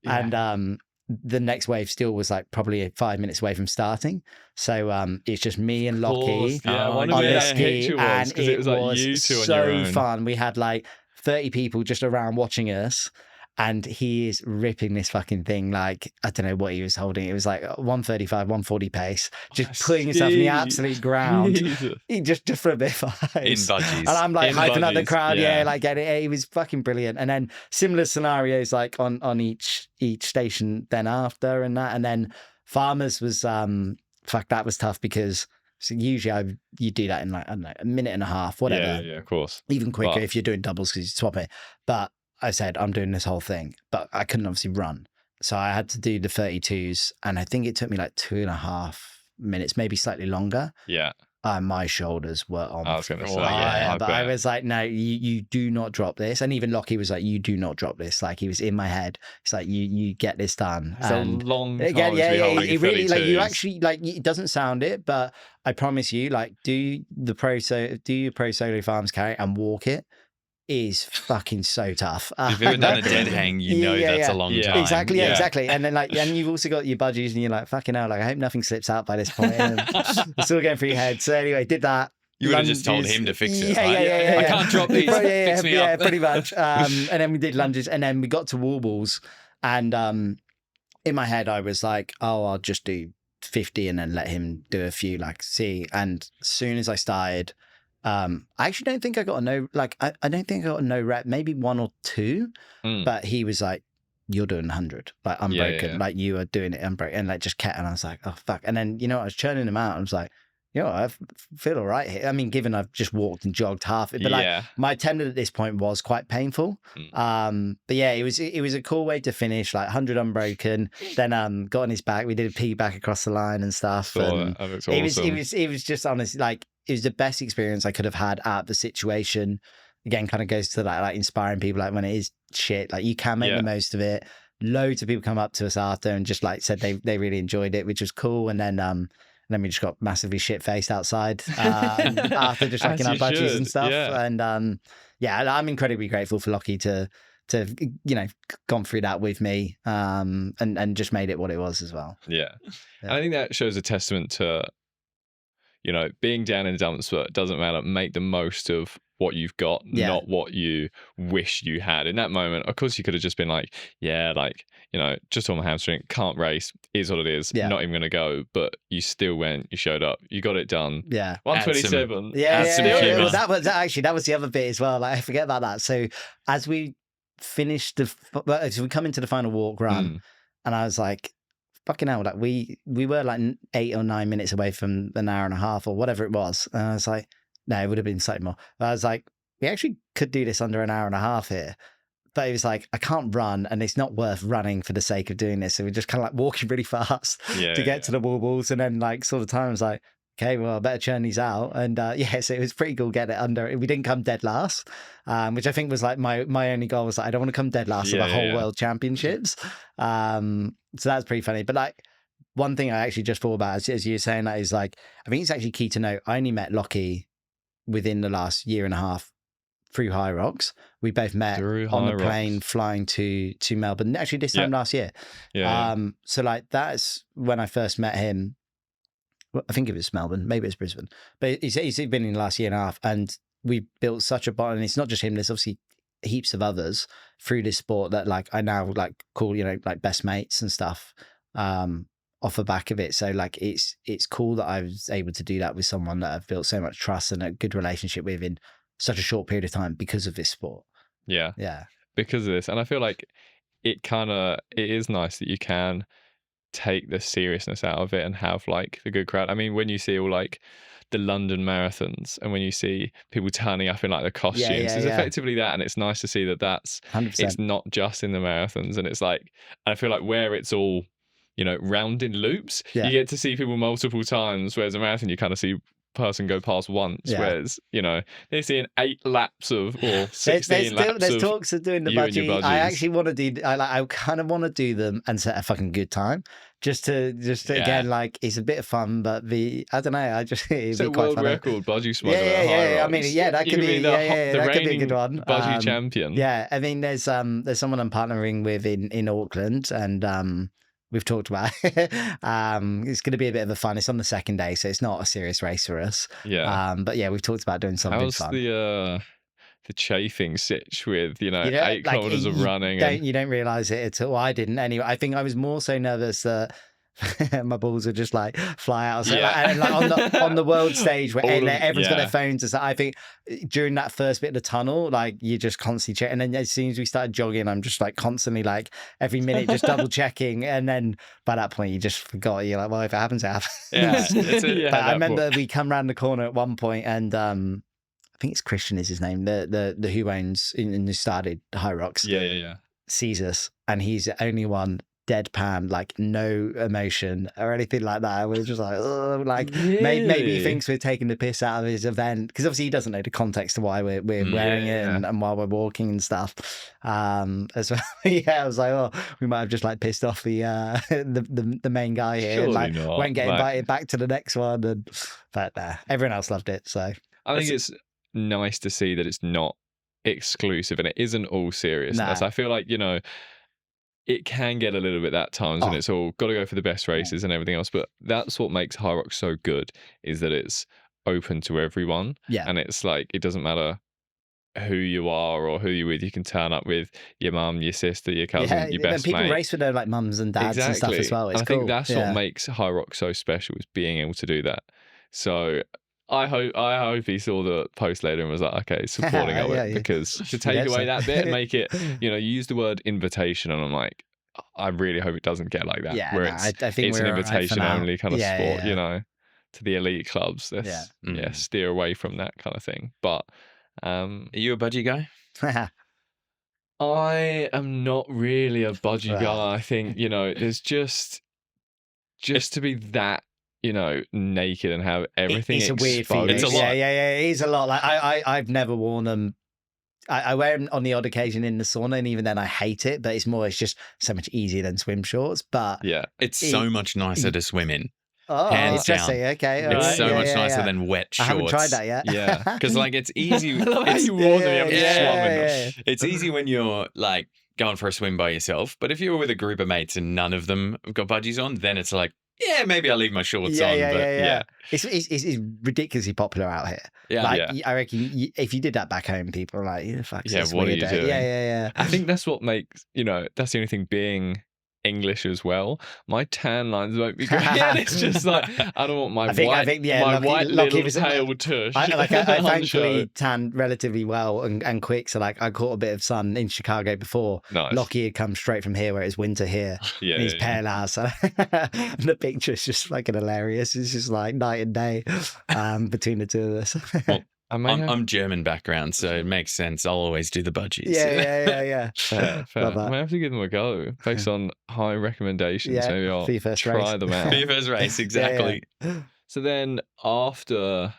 Yeah. And the next wave still was like probably 5 minutes away from starting. So it's just me and Lockie on the ski, and it was like you two so fun. We had like 30 people just around watching us, and he is ripping this fucking thing like, I don't know what he was holding. It was like 135, 140 pace, just putting himself in the absolute ground. He just for a bit of ice. In budgies. And I'm like hyping up the crowd, like getting it. He was fucking brilliant. And then similar scenarios like on each station then after and that. And then Farmers was, that was tough because usually you do that in like, I don't know, a minute and a half, whatever. Yeah, of course. Even quicker if you're doing doubles because you swap it. But I said, I'm doing this whole thing, but I couldn't obviously run. So I had to do the 32s, and I think it took me like 2.5 minutes, maybe slightly longer. Yeah. My shoulders were on I was going to say, but I was like, no, you do not drop this. And even Lockie was like, you do not drop this. Like he was in my head. It's like, you get this done. It's a long time it really, like you actually, like it doesn't sound it, but I promise you, like do your pro solo farms carry and walk it. Is fucking so tough. If you've ever done a dead hang, that's a long time. Exactly, exactly. And then and you've also got your budgies, and you're like, fucking hell, like I hope nothing slips out by this point. And it's all going through your head. So anyway, did that. You would have just told him to fix it. Yeah. I can't drop these. Fix me up. Pretty much. And then we did lunges, and then we got to wall balls, and in my head I was like, oh, I'll just do 50 and then let him do a few, like see. And as soon as I started. I actually don't think I got a no, like, I don't think I got a no rep, maybe 1 or 2, but he was like, you're doing 100, like unbroken, like you are doing it unbroken, and like just kept, and I was like, oh fuck. And then, I was churning him out, and I was like, I feel all right here. I mean, given I've just walked and jogged half it, but like my tendon at this point was quite painful. But yeah, it was a cool way to finish, like 100 unbroken. Then got on his back. We did a piggyback across the line and stuff. And that looks awesome. It was just honestly like it was the best experience I could have had at the situation. Again, kind of goes to that like inspiring people, like when it is shit, like you can make the most of it. Loads of people come up to us after and just like said they really enjoyed it, which was cool. And then we just got massively shit-faced outside after just like in our budgies and stuff. Yeah. And I'm incredibly grateful for Lockie to gone through that with me and just made it what it was as well. Yeah. And I think that shows a testament to, being down in the dumps, but it doesn't matter. Make the most of what you've got, not what you wish you had. In that moment, of course, you could have just been like, just on my hamstring, can't race, is what it is, not even going to go. But you still went, you showed up, you got it done. Yeah. 127. Well, that was the other bit as well. Like, I forget about that. So as we finished as we come into the final walk run, and I was like, fucking hell, like we were like 8 or 9 minutes away from an hour and a half or whatever it was. And I was like, no, it would have been slightly more. But I was like, we actually could do this under an hour and a half here. But it was like, I can't run, and it's not worth running for the sake of doing this. So we're just kind of like walking really fast to get to the wall balls. And then like sort of time, I was like, okay, well, I better churn these out. And so it was pretty cool getting it under. We didn't come dead last, which I think was like my only goal was like, I don't want to come dead last at the whole World Championships. So that's pretty funny. But like, one thing I actually just thought about as you were saying that is like, I think it's actually key to note. I only met Lockie within the last year and a half through HYROX. We both met on the plane flying to Melbourne, actually this time last year. So like, that's when I first met him. Well, I think it was Melbourne, maybe it's Brisbane, but he's been in the last year and a half, and we built such a bond. And it's not just him, there's obviously heaps of others through this sport that like I now like call, like best mates and stuff. Off the back of it. So like it's cool that I was able to do that with someone that I've built so much trust and a good relationship with in such a short period of time because of this sport. Yeah. Because of this. And I feel like it is nice that you can take the seriousness out of it and have like the good crowd. I mean, when you see all like the London marathons and when you see people turning up in like the costumes, it's effectively that. And it's nice to see that that's 100%. It's not just in the marathons. And it's like, I feel like where it's all round in loops, you get to see people multiple times, whereas a marathon you kind of see person go past once, whereas they're seeing 8 laps of or 16 laps. There's talks of doing the budgie. I actually want to do. I kind of want to do them and set a fucking good time, just to again, like, it's a bit of fun, but I don't know. I just it'd be quite world funny. Record budgie smuggler. I mean, that could be that could be a good one. Budgie champion. Yeah, I mean, there's someone I'm partnering with in Auckland, and we've talked about it. It's going to be a bit of a fun. It's on the second day, so it's not a serious race for us. But we've talked about doing something fun. How's the chafing sitch with 8 kilometers of running? You don't realize it at all. I didn't anyway. I think I was more so nervous that my balls would just like fly out. So and like on the world stage where everyone's got their phones and stuff. I think during that first bit of the tunnel, like you just constantly check. And then as soon as we started jogging, I'm just like constantly like every minute just double checking. And then by that point, you just forgot. You're like, well, if it happens, it happens. But I remember we come around the corner at one point, and I think it's Christian is his name, the who owns and who started HYROX. Sees us, and he's the only one deadpan, like no emotion or anything like that. We're just like, like maybe he thinks we're taking the piss out of his event, because obviously he doesn't know the context of why we're wearing it and while we're walking and stuff. As well, I was like, we might have just like pissed off the main guy here. Surely and, like not. won't get invited back to the next one. But everyone else loved it. So I think it's nice to see that it's not exclusive and it isn't all seriousness. I feel like it can get a little bit at times, and it's all got to go for the best races and everything else. But that's what makes HYROX so good, is that it's open to everyone. And it's like, it doesn't matter who you are or who you're with. You can turn up with your mum, your sister, your cousin, your best people mate. Race with their like mums and dads and stuff as well. It's I think that's what makes HYROX so special, is being able to do that. So I hope he saw the post later and was like, okay, supporting of it, because to take away that bit and make it, you use the word invitation, and I'm like, I really hope it doesn't get like that, where I think it's an invitation only kind of sport, to the elite clubs. Let's steer away from that kind of thing. But are you a budgie guy? I am not really a budgie guy. I think there's just to be that naked and have everything it's exposed. A weird feeling. It's a lot. It is a lot. Like I've never worn them. I wear them on the odd occasion in the sauna, and even then I hate it, but it's just so much easier than swim shorts. But it's so much nicer to swim in. Oh, hands interesting. Down. Okay. It's so much nicer than wet shorts. I haven't tried that yet. Yeah. Because like it's easy. I love how you wore them. It's easy when you're like going for a swim by yourself. But if you're with a group of mates and none of them have got budgies on, then it's like, yeah, maybe I'll leave my shorts Yeah, on, yeah, but yeah, yeah. yeah. It's ridiculously popular out here. Yeah. Like, Yeah. I reckon if you did that back home, people are like, "Who the fuck's Yeah, this what are you weirdo?" doing? Yeah, yeah, I think that's what makes, that's the only thing being English as well. My tan lines won't be great. And it's just like, I don't want my I think, yeah, my Lockie- white Lockie little was- pale tush I on thankfully show. tanned relatively well and quick. So like I caught a bit of sun in Chicago before. Nice. Lockie had come straight from here where it's winter here. Yeah, And he's yeah, yeah. pale as. So the picture's just fucking hilarious. It's just like night and day between the two of us. Well, I may have, I'm German background, so it makes sense. I'll always do the budgies. yeah. fair. Love I that. may have to give them a go based on high recommendations. Yeah, Maybe I'll for your first try race. them out. For your first race, exactly. So then after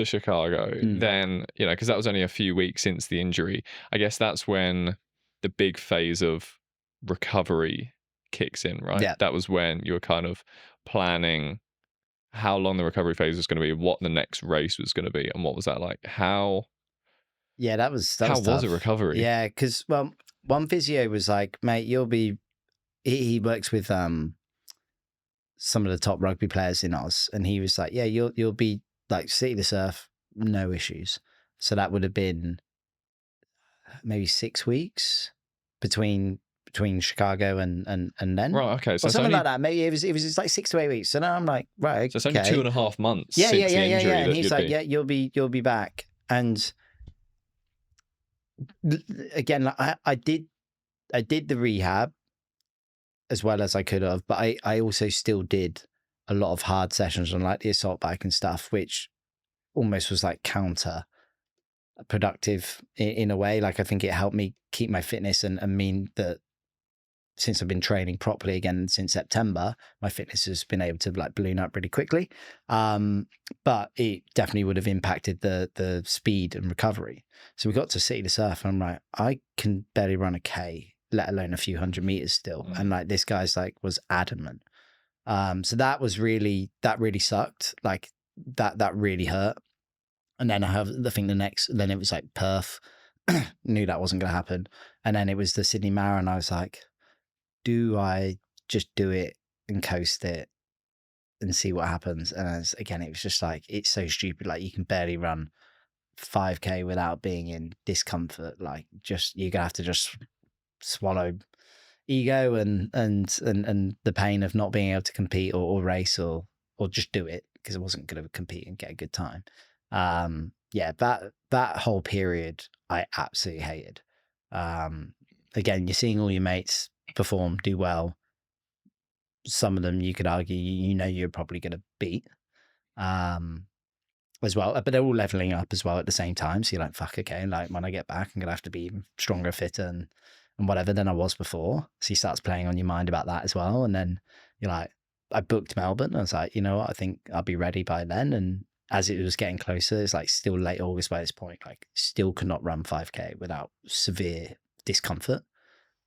Chicago, then, because that was only a few weeks since the injury, I guess that's when the big phase of recovery kicks in, right? Yeah. That was when you were kind of planning how long the recovery phase was going to be, what the next race was going to be, and what was that like? How That was was a tough. recovery? Yeah, because one physio was like, mate, you'll be. He works with some of the top rugby players in Oz, and he was like, yeah, you'll be like city to surf, no issues. So that would have been maybe 6 weeks between Chicago and then. Right, okay. So Or it's something only, like that. Maybe it was just like 6 to 8 weeks. So now I'm like, right, so it's only 2.5 months yeah, since the injury And that he's you'd like, be. yeah, you'll be back. And again, like, I did the rehab as well as I could have, but I also still did a lot of hard sessions on like the assault bike and stuff, which almost was like counter productive in a way. Like I think it helped me keep my fitness and mean that since I've been training properly again since September, my fitness has been able to like balloon up really quickly. But it definitely would have impacted the speed and recovery. So we got to City to Surf and I'm like, I can barely run a K, let alone a few 100 meters still. And like this guy's like was adamant. So that really sucked. Like that really hurt. And then then it was like Perth. Knew that wasn't going to happen. And then it was the Sydney Marathon. I was like, do I just do it and coast it and see what happens? And again, it was just like, it's so stupid. Like you can barely run 5K without being in discomfort. Like just, you're going to have to just swallow ego and the pain of not being able to compete or race or just do it because I wasn't going to compete and get a good time. That whole period I absolutely hated. Again, you're seeing all your mates perform, do well. Some of them you could argue you're probably going to beat as well, but they're all leveling up as well at the same time. So you're like, fuck, okay, like when I get back, I'm going to have to be even stronger, fitter and whatever than I was before. So he starts playing on your mind about that as well. And then you're like, I booked Melbourne. I was like, you know what, I think I'll be ready by then. And as it was getting closer, it's like still late August by this point, like still could not run 5K without severe discomfort.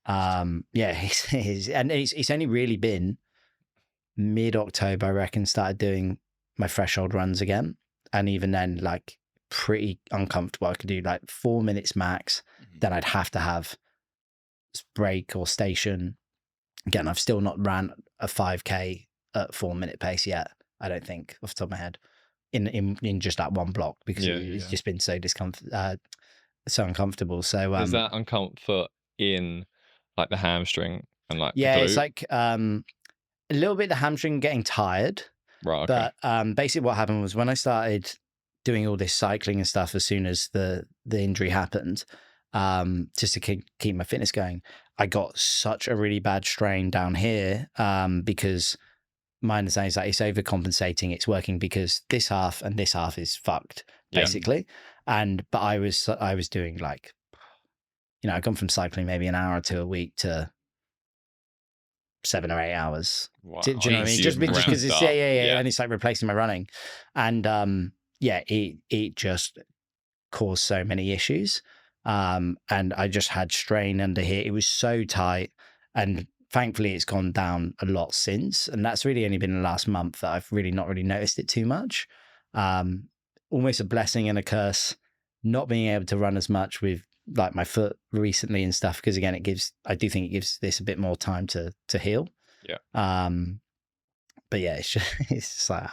And it's only really been mid-October, I reckon, started doing my threshold runs again. And even then, like pretty uncomfortable. I could do like 4 minutes max. Then I'd have to have break or station. Again, I've still not ran a 5K at 4 minute pace yet. I don't think off the top of my head in just that one block because it's just been so so uncomfortable. So Is that uncomfort in like the hamstring and like the it's glute? like a little bit the hamstring getting tired. Right. Okay. But basically what happened was when I started doing all this cycling and stuff as soon as the injury happened, just to keep my fitness going, I got such a really bad strain down here because my understanding is that it's overcompensating. It's working because this half and this half is fucked basically. But I was doing like, I've gone from cycling maybe an hour or two a week to 7 or 8 hours. Wow. Do you know what I mean? Just because it's and it's like replacing my running, and it just caused so many issues, and I just had strain under here. It was so tight, and thankfully it's gone down a lot since, and that's really only been the last month that I've really not really noticed it too much. Almost a blessing and a curse not being able to run as much with like my foot recently and stuff, because again I do think it gives this a bit more time to heal. Yeah. But yeah, it's just like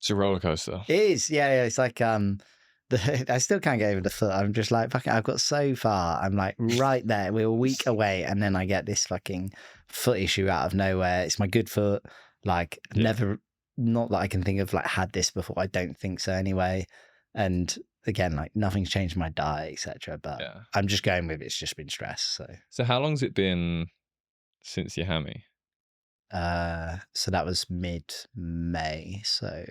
It's a roller coaster. it is. Yeah, it's like I still can't get over the foot. I'm just like, fucking, I've got so far. I'm like right there. We're a week away, and then I get this fucking foot issue out of nowhere. It's my good foot. Like never, not that I can think of like had this before. I don't think so anyway. And again, like nothing's changed my diet, etc. But I'm just going with it's just been stress. So how long's it been since your hammy? So that was mid-May. So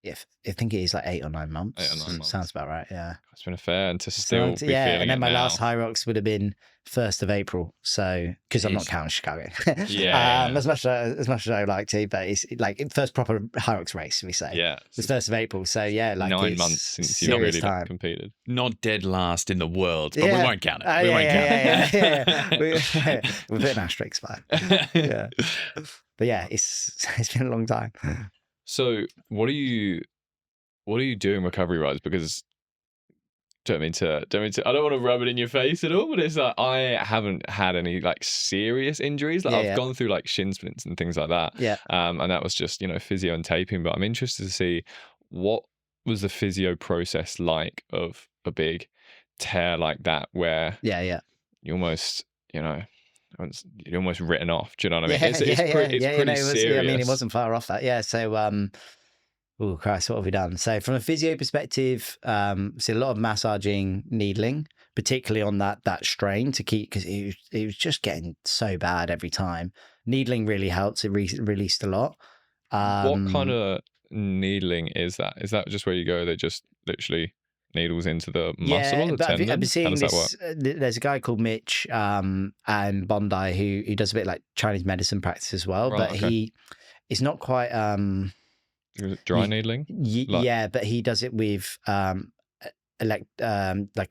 I think it is like 8 or 9 months. 8 or 9 months. Sounds about right. Yeah. It's been a fair, and to still be feeling and then it my now. last HYROX would have been 1st of April. So because I'm not counting Chicago. Yeah. As much as I like to, but it's like first proper HYROX race, we say. Yeah. It's 1st of April. So yeah, like 9 months since you've really competed. Not dead last in the world, but we won't count it. We won't count it. We'll put an asterisk by it. Yeah. But yeah, it's been a long time. So what are you doing recovery wise? Because don't mean to I don't want to rub it in your face at all, but it's like I haven't had any like serious injuries. Like I've gone through like shin splints and things like that. Yeah. And that was just, physio and taping. But I'm interested to see what was the physio process like of a big tear like that, where you almost, you're almost written off. Do you know what I mean? It's pretty serious. I mean, it wasn't far off that. Yeah. So oh Christ, what have we done? So from a physio perspective, see a lot of massaging, needling, particularly on that strain to keep, because it was just getting so bad every time. Needling really helped. It released a lot. What kind of needling is that? Is that just where you go? They just literally needles into the muscle or the tendon? I've been seeing How does this. that work? There's a guy called Mitch and Bondi who does a bit like Chinese medicine practice as well, Right, but it's not quite. Dry needling? Yeah, but he does it with like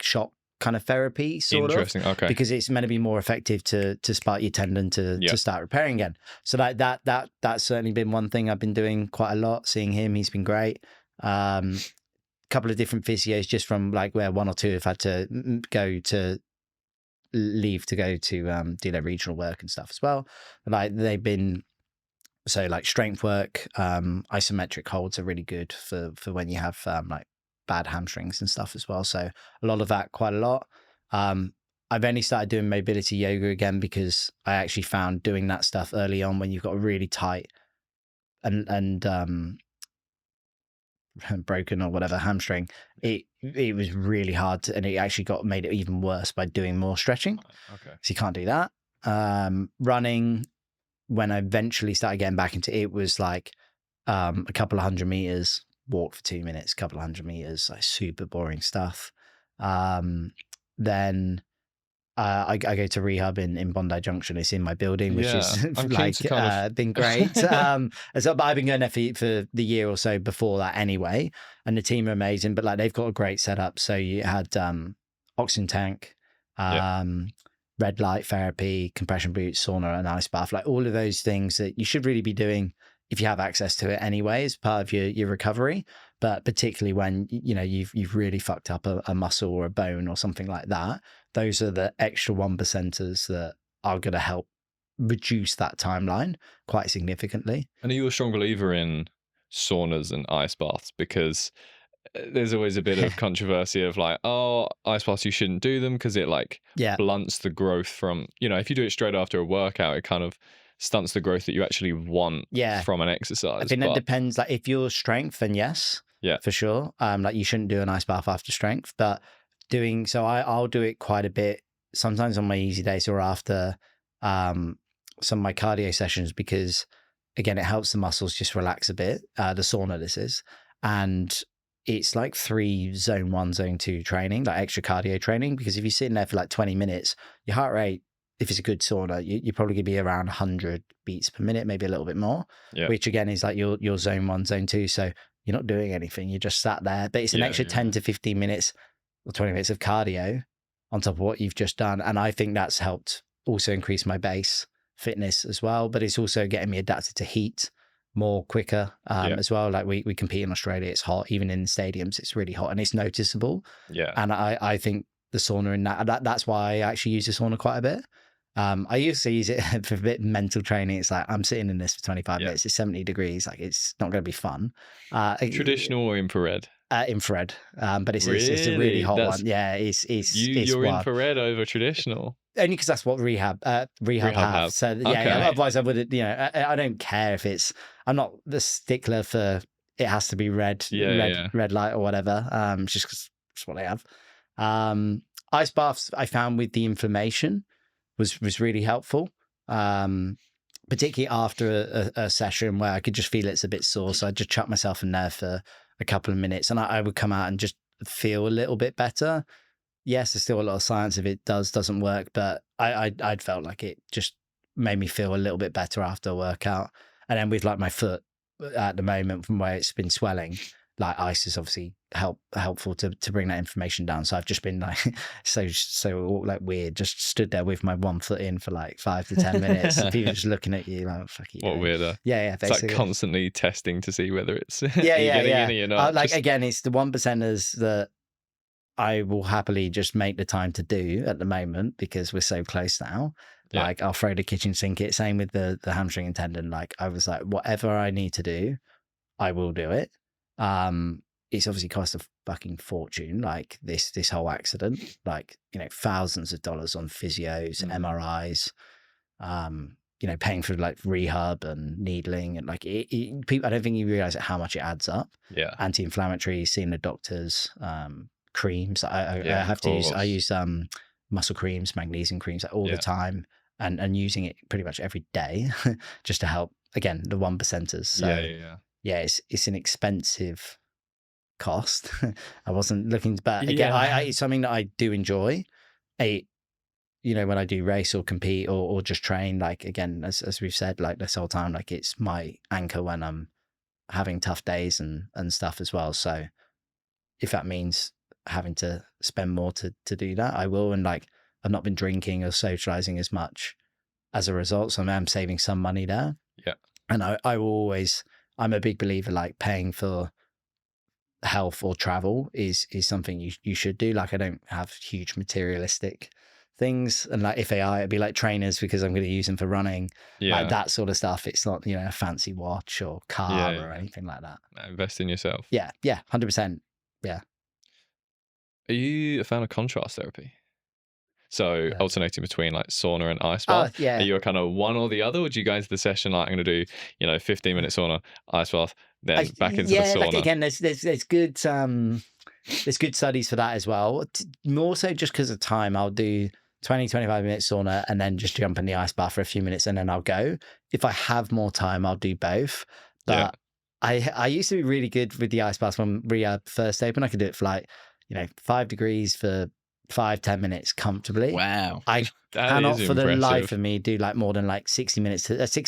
shock kind of therapy, sort of. Interesting. Okay. Because it's meant to be more effective to spark your tendon to start repairing again. So that's certainly been one thing I've been doing quite a lot. Seeing him, he's been great. Couple of different physios just from like where one or two have had to leave to go to do their regional work and stuff as well. Like they've been. So like strength work, isometric holds are really good for when you have like bad hamstrings and stuff as well. So a lot of that, quite a lot. I've only started doing mobility yoga again because I actually found doing that stuff early on when you've got a really tight and broken or whatever hamstring, it was really hard and it actually made it even worse by doing more stretching. Okay. So you can't do that. Running, when I eventually started getting back into it, was like a couple of 100 meters, walk for 2 minutes, a couple of 100 meters, like super boring stuff. Then I go to rehab in Bondi Junction. It's in my building, which is like been great. But I've been going there for the year or so before that anyway, and the team are amazing. But like they've got a great setup. So you had oxygen tank, red light therapy, compression boots, sauna, and ice bath, like all of those things that you should really be doing if you have access to it anyway, as part of your recovery. But particularly when you've really fucked up a muscle or a bone or something like that, those are the extra 1%ers that are going to help reduce that timeline quite significantly. And are you a strong believer in saunas and ice baths? Because there's always a bit of controversy of like, oh, ice baths, you shouldn't do them because it like blunts the growth from, if you do it straight after a workout, it kind of stunts the growth that you actually want from an exercise. I think that depends. Like if you're strength, then yes, for sure. Like you shouldn't do an ice bath after strength, but I'll do it quite a bit sometimes on my easy days or after some of my cardio sessions, because again, it helps the muscles just relax a bit. The sauna, this is, and it's like 3 zone 1, zone 2 training, like extra cardio training, because if you're sitting there for like 20 minutes, your heart rate, if it's a good sauna, you're probably going to be around 100 beats per minute, maybe a little bit more, which again is like your zone 1, zone 2. So you're not doing anything. You're just sat there, but it's an extra 10 to 15 minutes or 20 minutes of cardio on top of what you've just done. And I think that's helped also increase my base fitness as well, but it's also getting me adapted to heat more quicker as well. Like we compete in Australia, it's hot, even in stadiums, it's really hot and it's noticeable. And I think the sauna in that's why I actually use the sauna quite a bit. I used to use it for a bit of mental training. It's like I'm sitting in this for 25 Yeah. minutes. It's 70 degrees. Like it's not going to be fun. Traditional or infrared? Infrared, but it's a really Really? hot That's one. Yeah, it's you're wild. infrared over traditional. Only because that's what rehab have. have. So yeah, Okay. otherwise I would, I don't care if it's. I'm not the stickler for it has to be red light or whatever. Just because it's what they have. Ice baths I found with the inflammation was really helpful. Particularly after a session where I could just feel it's a bit sore, so I'd just chuck myself in there for a couple of minutes, and I would come out and just feel a little bit better. Yes, there's still a lot of science if it doesn't work, but I'd felt like it just made me feel a little bit better after a workout. And then with like my foot at the moment, from where it's been swelling, like ice is obviously helpful to bring that inflammation down. So I've just been like so like weird, just stood there with my 1 foot in for like 5 to 10 minutes, and people just looking at you like, oh, "Fuck you." What weirder? Yeah, basically. It's like constantly testing to see whether it's yeah. any or not. Like again, it's the 1%ers that I will happily just make the time to do at the moment because we're so close now. Yeah. Like I'll throw the kitchen sink. It same with the hamstring and tendon. Like I was like, whatever I need to do, I will do it. It's obviously cost a fucking fortune. Like this whole accident, like thousands of dollars on physios, MRIs, paying for like rehab and needling and like people. I don't think you realize how much it adds up. Yeah, anti-inflammatory, seeing the doctors, creams. I have to use. I use muscle creams, magnesium creams all the time, and using it pretty much every day, just to help. Again, the 1%ers. So yeah, it's an expensive cost. I wasn't looking, but again, it's something that I do enjoy. When I do race or compete or just train, like again, as we've said, like this whole time, like it's my anchor when I'm having tough days and stuff as well. So if that means having to spend more to do that, I will. And like I've not been drinking or socializing as much as a result, so I'm saving some money there. Yeah, and I will always. I'm a big believer, like paying for health or travel is something you should do. Like I don't have huge materialistic things, and like if it'd be like trainers because I'm going to use them for running, like that sort of stuff. It's not a fancy watch or car or anything like that. Invest in yourself. Yeah 100%. Yeah. Are you a fan of contrast therapy? So alternating between like sauna and ice bath. Are you a kind of one or the other? Or do you go into the session like I'm going to do 15-minute sauna, ice bath, then back into the sauna? Like again, there's good there's good studies for that as well. More so just because of time, I'll do 20-25 minutes sauna and then just jump in the ice bath for a few minutes and then I'll go. If I have more time, I'll do both. But I used to be really good with the ice bath when rehab first opened. I could do it for like 5 degrees for 5-10 minutes comfortably. Wow. I cannot for the life of me do like more than like 60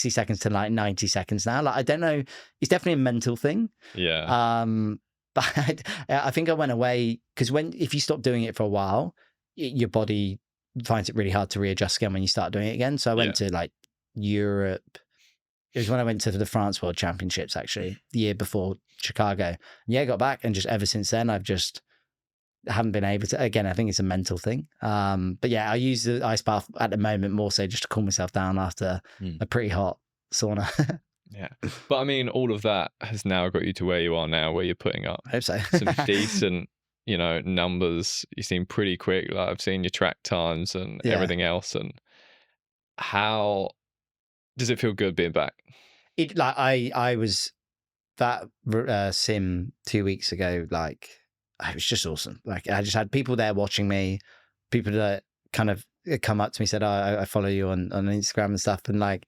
seconds to like 90 seconds now. Like I don't know, it's definitely a mental thing. But I think I went away because if you stop doing it for a while, your body finds it really hard to readjust again when you start doing it again. So I went to like Europe. It was when I went to the France World Championships, actually, the year before Chicago. I got back, and just ever since then, I've just haven't been able to. Again, I think it's a mental thing. But yeah, I use the ice bath at the moment more so just to cool myself down after a pretty hot sauna. Yeah, but I mean, all of that has now got you to where you are now, where you're putting up I hope so. some decent, numbers. You seem pretty quick. Like I've seen your track times and everything else. And how does it feel good being back? I was that sim 2 weeks ago. Like it was just awesome. Like I just had people there watching me, people that kind of come up to me, said, "Oh, I follow you on Instagram and stuff," and like.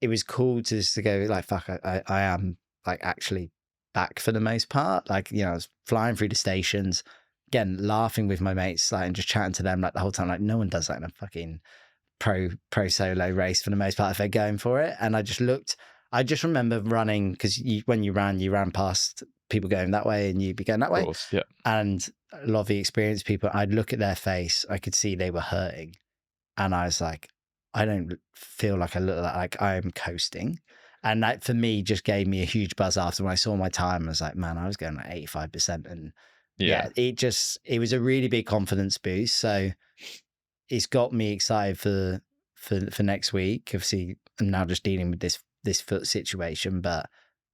It was cool to go like, fuck, I am like actually back for the most part. Like, I was flying through the stations, again, laughing with my mates, like, and just chatting to them like the whole time. Like no one does that in a fucking pro solo race for the most part if they're going for it. And I just remember running because when you ran past people going that way and you'd be going that way. Of course, yeah. And a lot of the experienced people, I'd look at their face, I could see they were hurting. And I was like, I don't feel like I look like I'm coasting. And that for me just gave me a huge buzz after when I saw my time. I was like, man, I was going like 85%. And it was a really big confidence boost. So it's got me excited for next week. Obviously, I'm now just dealing with this foot situation, but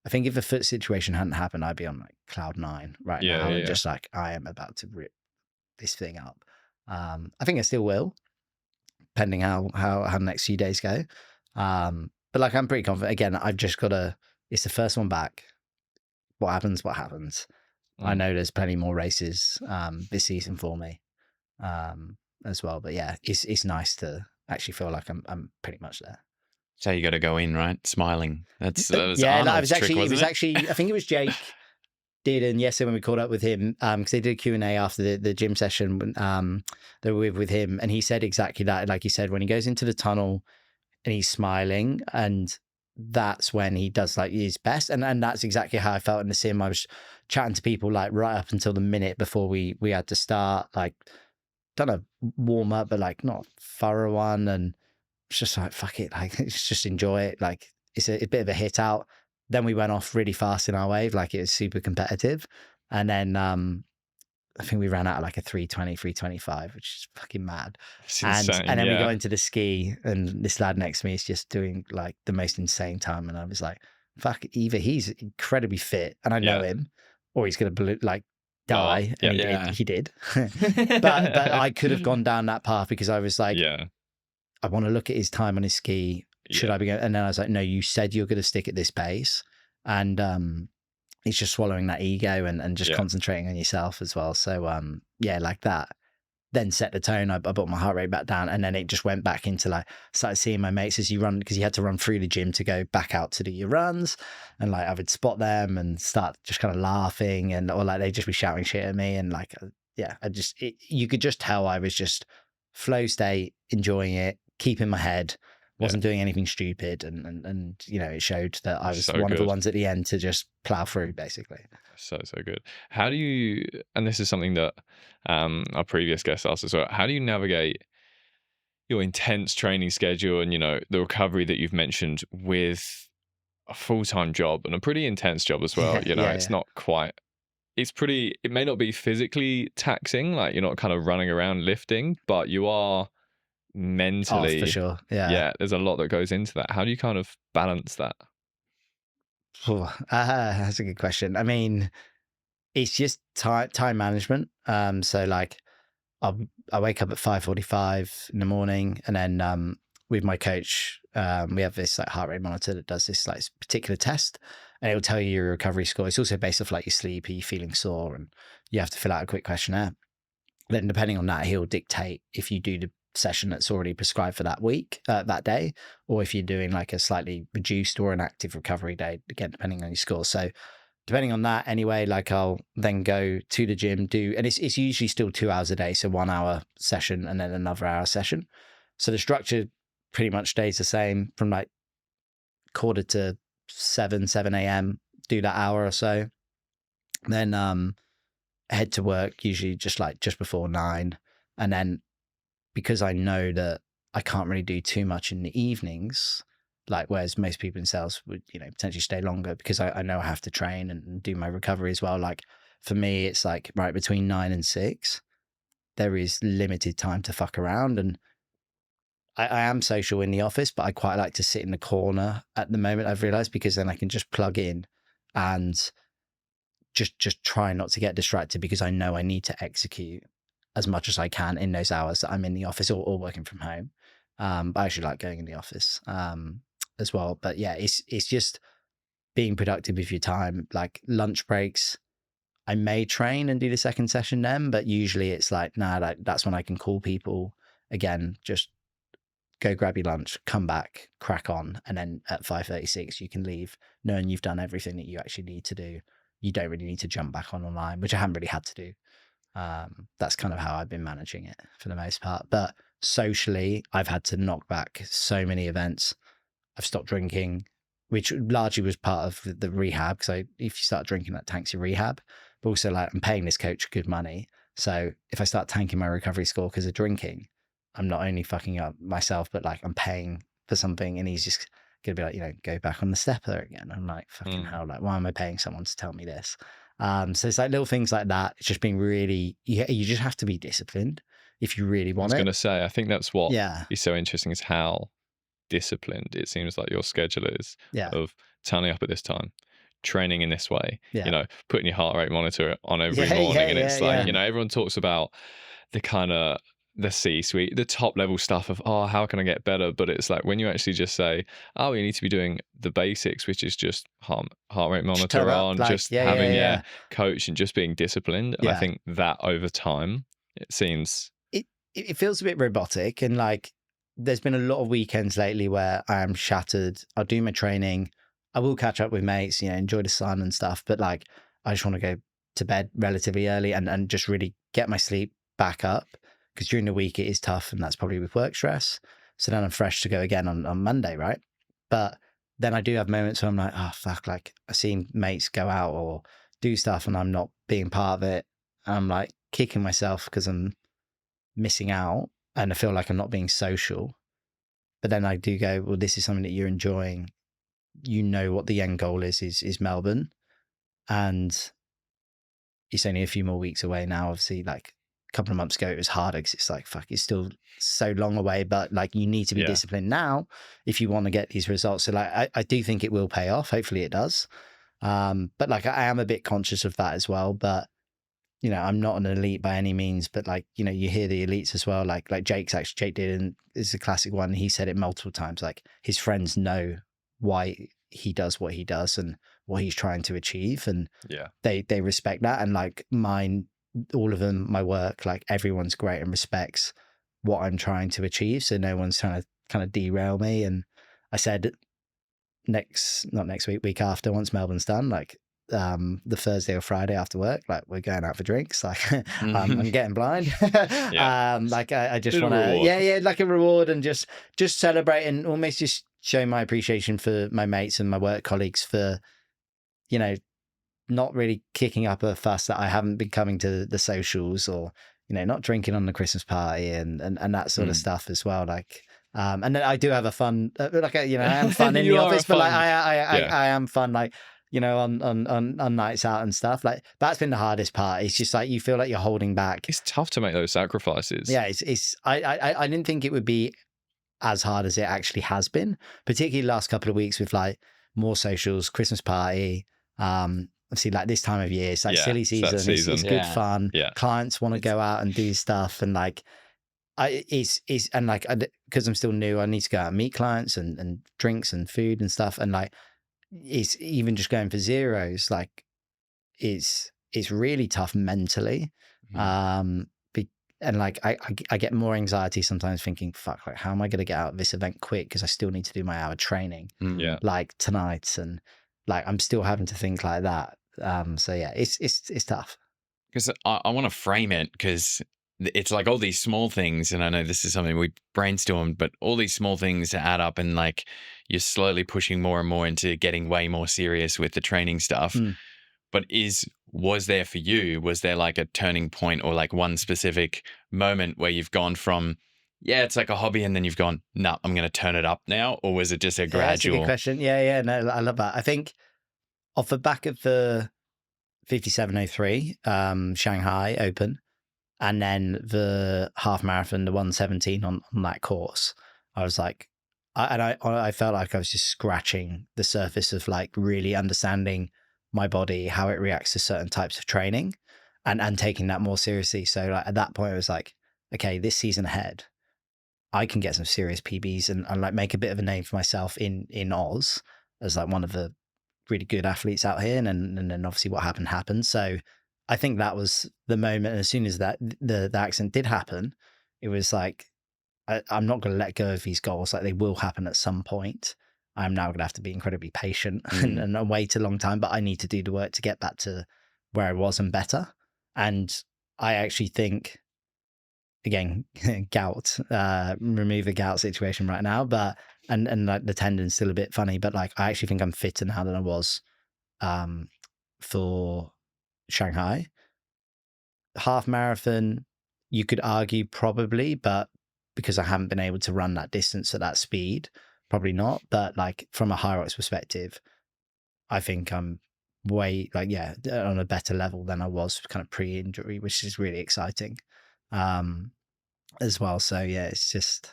I think if the foot situation hadn't happened, I'd be on like cloud 9 right Yeah, now, and yeah. just like I am about to rip this thing up. I think I still will, depending how the next few days go. But like I'm pretty confident. Again, I've just got to. It's the first one back. What happens? What happens? I know there's plenty more races this season for me as well. But yeah, it's nice to actually feel like I'm pretty much there. So you got to go in, right? Smiling. That was yeah. Arnold's I was trick, actually. It wasn't was actually. I think it was Jake. Did and yesterday when we caught up with him, because they did a Q&A after the gym session they were with him, and he said exactly that. Like he said, when he goes into the tunnel and he's smiling, and that's when he does like his best, and that's exactly how I felt in the sim. I was chatting to people like right up until the minute before we had to start, like done a warm up, but like not a thorough one, and it's just like fuck it, like let's just enjoy it. Like it's a bit of a hit out. Then we went off really fast in our wave, like it was super competitive. And then I think we ran out of like a 3:20, 3:25, which is fucking mad. It's And insane. then we Yeah. go into the ski, and this lad next to me is just doing like the most insane time. And I was like, fuck, either he's incredibly fit and I know Yeah. him, or he's going to like die. yeah. And he did. but I could have gone down that path because I was like, Yeah. I want to look at his time on his ski. Should Yeah. I be going? And then I was like, no, you said you're going to stick at this pace. And it's just swallowing that ego and just Yeah. concentrating on yourself as well. So yeah, like that. Then set the tone. I brought my heart rate back down, and then it just went back into like started seeing my mates as you run, because you had to run through the gym to go back out to do your runs, and like I would spot them and start just kind of laughing, and or like they'd just be shouting shit at me, and like yeah, you could just tell I was just flow state, enjoying it, keeping my head, wasn't doing anything stupid, and you know it showed that I was So one of the good. ones at the end to just plow through basically. So good. How do you, and this is something that our previous guest asked as well, how do you navigate your intense training schedule and, you know, the recovery that you've mentioned with a full-time job and a pretty intense job as well? You know, Yeah, it's yeah. not quite, it's pretty, it may not be physically taxing, like you're not kind of running around lifting, but you are Oh, mentally, for sure. Yeah. there's a lot that goes into that. How do you kind of balance that? That's a good question. I mean, it's just time management. So like I wake up at 5:45 in the morning, and then with my coach, we have this like heart rate monitor that does this like particular test, and it'll tell you your recovery score. It's also based off like your sleep, are you feeling sore, and you have to fill out a quick questionnaire. Then depending on that, he'll dictate if you do the session that's already prescribed for that week, that day, or if you're doing like a slightly reduced or an active recovery day, again, depending on your score. So depending on that anyway, like I'll then go to the gym, and it's usually still 2 hours a day. So 1 hour session and then another hour session. So the structure pretty much stays the same from like 7:45, 7 a.m., do that hour or so. Then head to work, usually just before 9. And then because I know that I can't really do too much in the evenings, like whereas most people in sales would, you know, potentially stay longer, because I know I have to train and do my recovery as well. Like for me, it's like right between 9 and 6, there is limited time to fuck around. And I am social in the office, but I quite like to sit in the corner at the moment, I've realized, because then I can just plug in and just try not to get distracted, because I know I need to execute as much as I can in those hours that I'm in the office or working from home. But I actually like going in the office as well. But yeah, it's just being productive with your time. Like lunch breaks, I may train and do the second session then, but usually it's like, nah, that's when I can call people again, just go grab your lunch, come back, crack on. And then at 5:36, you can leave knowing you've done everything that you actually need to do. You don't really need to jump back on online, which I haven't really had to do. That's kind of how I've been managing it for the most part. But socially, I've had to knock back so many events. I've stopped drinking, which largely was part of the rehab, because if you start drinking, that tanks your rehab. But also, like, I'm paying this coach good money. So if I start tanking my recovery score because of drinking, I'm not only fucking up myself, but like I'm paying for something, and he's just gonna be like, you know, go back on the stepper again. I'm like, fucking hell, like, why am I paying someone to tell me this? So it's like little things like that. It's just being really, you just have to be disciplined. if you really I want was going it. to say, I think that's what Yeah. is so interesting is how disciplined it seems like your schedule is Yeah. of turning up at this time, training in this way, Yeah. putting your heart rate monitor on every Yeah. morning. Yeah. And Yeah. it's like, Yeah. everyone talks about the kind of the C-suite, the top level stuff of, oh, how can I get better? But it's like when you actually just say, oh, you need to be doing the basics, which is just heart rate Just turn monitor up. on, Like, just yeah. Yeah. having, Yeah. coach and just being disciplined. And I Yeah. think that over time, it seems, It feels a bit robotic, and like there's been a lot of weekends lately where I am shattered. I'll do my training, I will catch up with mates, enjoy the sun and stuff, but like I just want to go to bed relatively early and just really get my sleep back up, because during the week it is tough, and that's probably with work stress. So then I'm fresh to go again on Monday, right? But then I do have moments where I'm like, oh fuck, like I see mates go out or do stuff and I'm not being part of it. I'm like kicking myself because I'm missing out and I feel like I'm not being social. But then I do go, well, this is something that you're enjoying. You know what the end goal is Melbourne. And it's only a few more weeks away now. Obviously, like a couple of months ago, it was harder because it's like, fuck, it's still so long away. But like you need to be disciplined now if you want to get these results. So like I do think it will pay off. Hopefully it does. But like I am a bit conscious of that as well. But I'm not an elite by any means, but like, you hear the elites as well. Like Jake did, and it's a classic one. He said it multiple times. Like his friends know why he does what he does and what he's trying to achieve. And they respect that. And like mine, all of them, my work, like everyone's great and respects what I'm trying to achieve. So no one's trying to kind of derail me. And I said not next week, week after, once Melbourne's done, like the Thursday or Friday after work, like we're going out for drinks, like I'm getting blind. Like I just want to like a reward and just celebrate and almost just show my appreciation for my mates and my work colleagues for not really kicking up a fuss that I haven't been coming to the socials or not drinking on the Christmas party and that sort of stuff as well. Like and then I do have a fun like I am fun in the office, but like I am fun like on nights out and stuff. Like that's been the hardest part. It's just like you feel like you're holding back. it's tough to make those sacrifices. Yeah, I didn't think it would be as hard as it actually has been, particularly last couple of weeks with like more socials, Christmas party. Obviously, like this time of year, it's like silly season. It's good fun. Yeah. Clients want to go out and do stuff, and like and like because I'm still new, I need to go out and meet clients and drinks and food and stuff, and like it's even just going for zeros, like it's really tough mentally. And like I get more anxiety sometimes thinking, fuck, like how am I going to get out of this event quick, because I still need to do my hour training like tonight, and like I'm still having to think like that. So yeah, it's tough. Because I want to frame it, because it's like all these small things, and I know this is something we brainstormed, but all these small things add up, and like you're slowly pushing more and more into getting way more serious with the training stuff. But was there for you, was there like a turning point or like one specific moment where you've gone from, it's like a hobby, and then you've gone, no, I'm going to turn it up now? Or was it just a gradual? That's a good question. Yeah. No, I love that. I think off the back of the 5703 Shanghai Open, and then the half marathon, the 117 on that course, I was like, I felt like I was just scratching the surface of like really understanding my body, how it reacts to certain types of training, and taking that more seriously. So like at that point, I was like, okay, this season ahead, I can get some serious PBs and like make a bit of a name for myself in Oz as like one of the really good athletes out here. And then obviously what happened. So I think that was the moment. And as soon as that the accident did happen, it was like, I'm not going to let go of these goals. Like they will happen at some point. I'm now going to have to be incredibly patient and wait a long time, but I need to do the work to get back to where I was and better. And I actually think, again, gout, remove the gout situation right now, but, and like the tendon's still a bit funny, but like, I actually think I'm fitter now than I was, for Shanghai. Half marathon, you could argue probably, but because I haven't been able to run that distance at that speed, probably not. But like from a HYROX perspective, I think I'm way on a better level than I was kind of pre-injury, which is really exciting. as well. So yeah, it's just.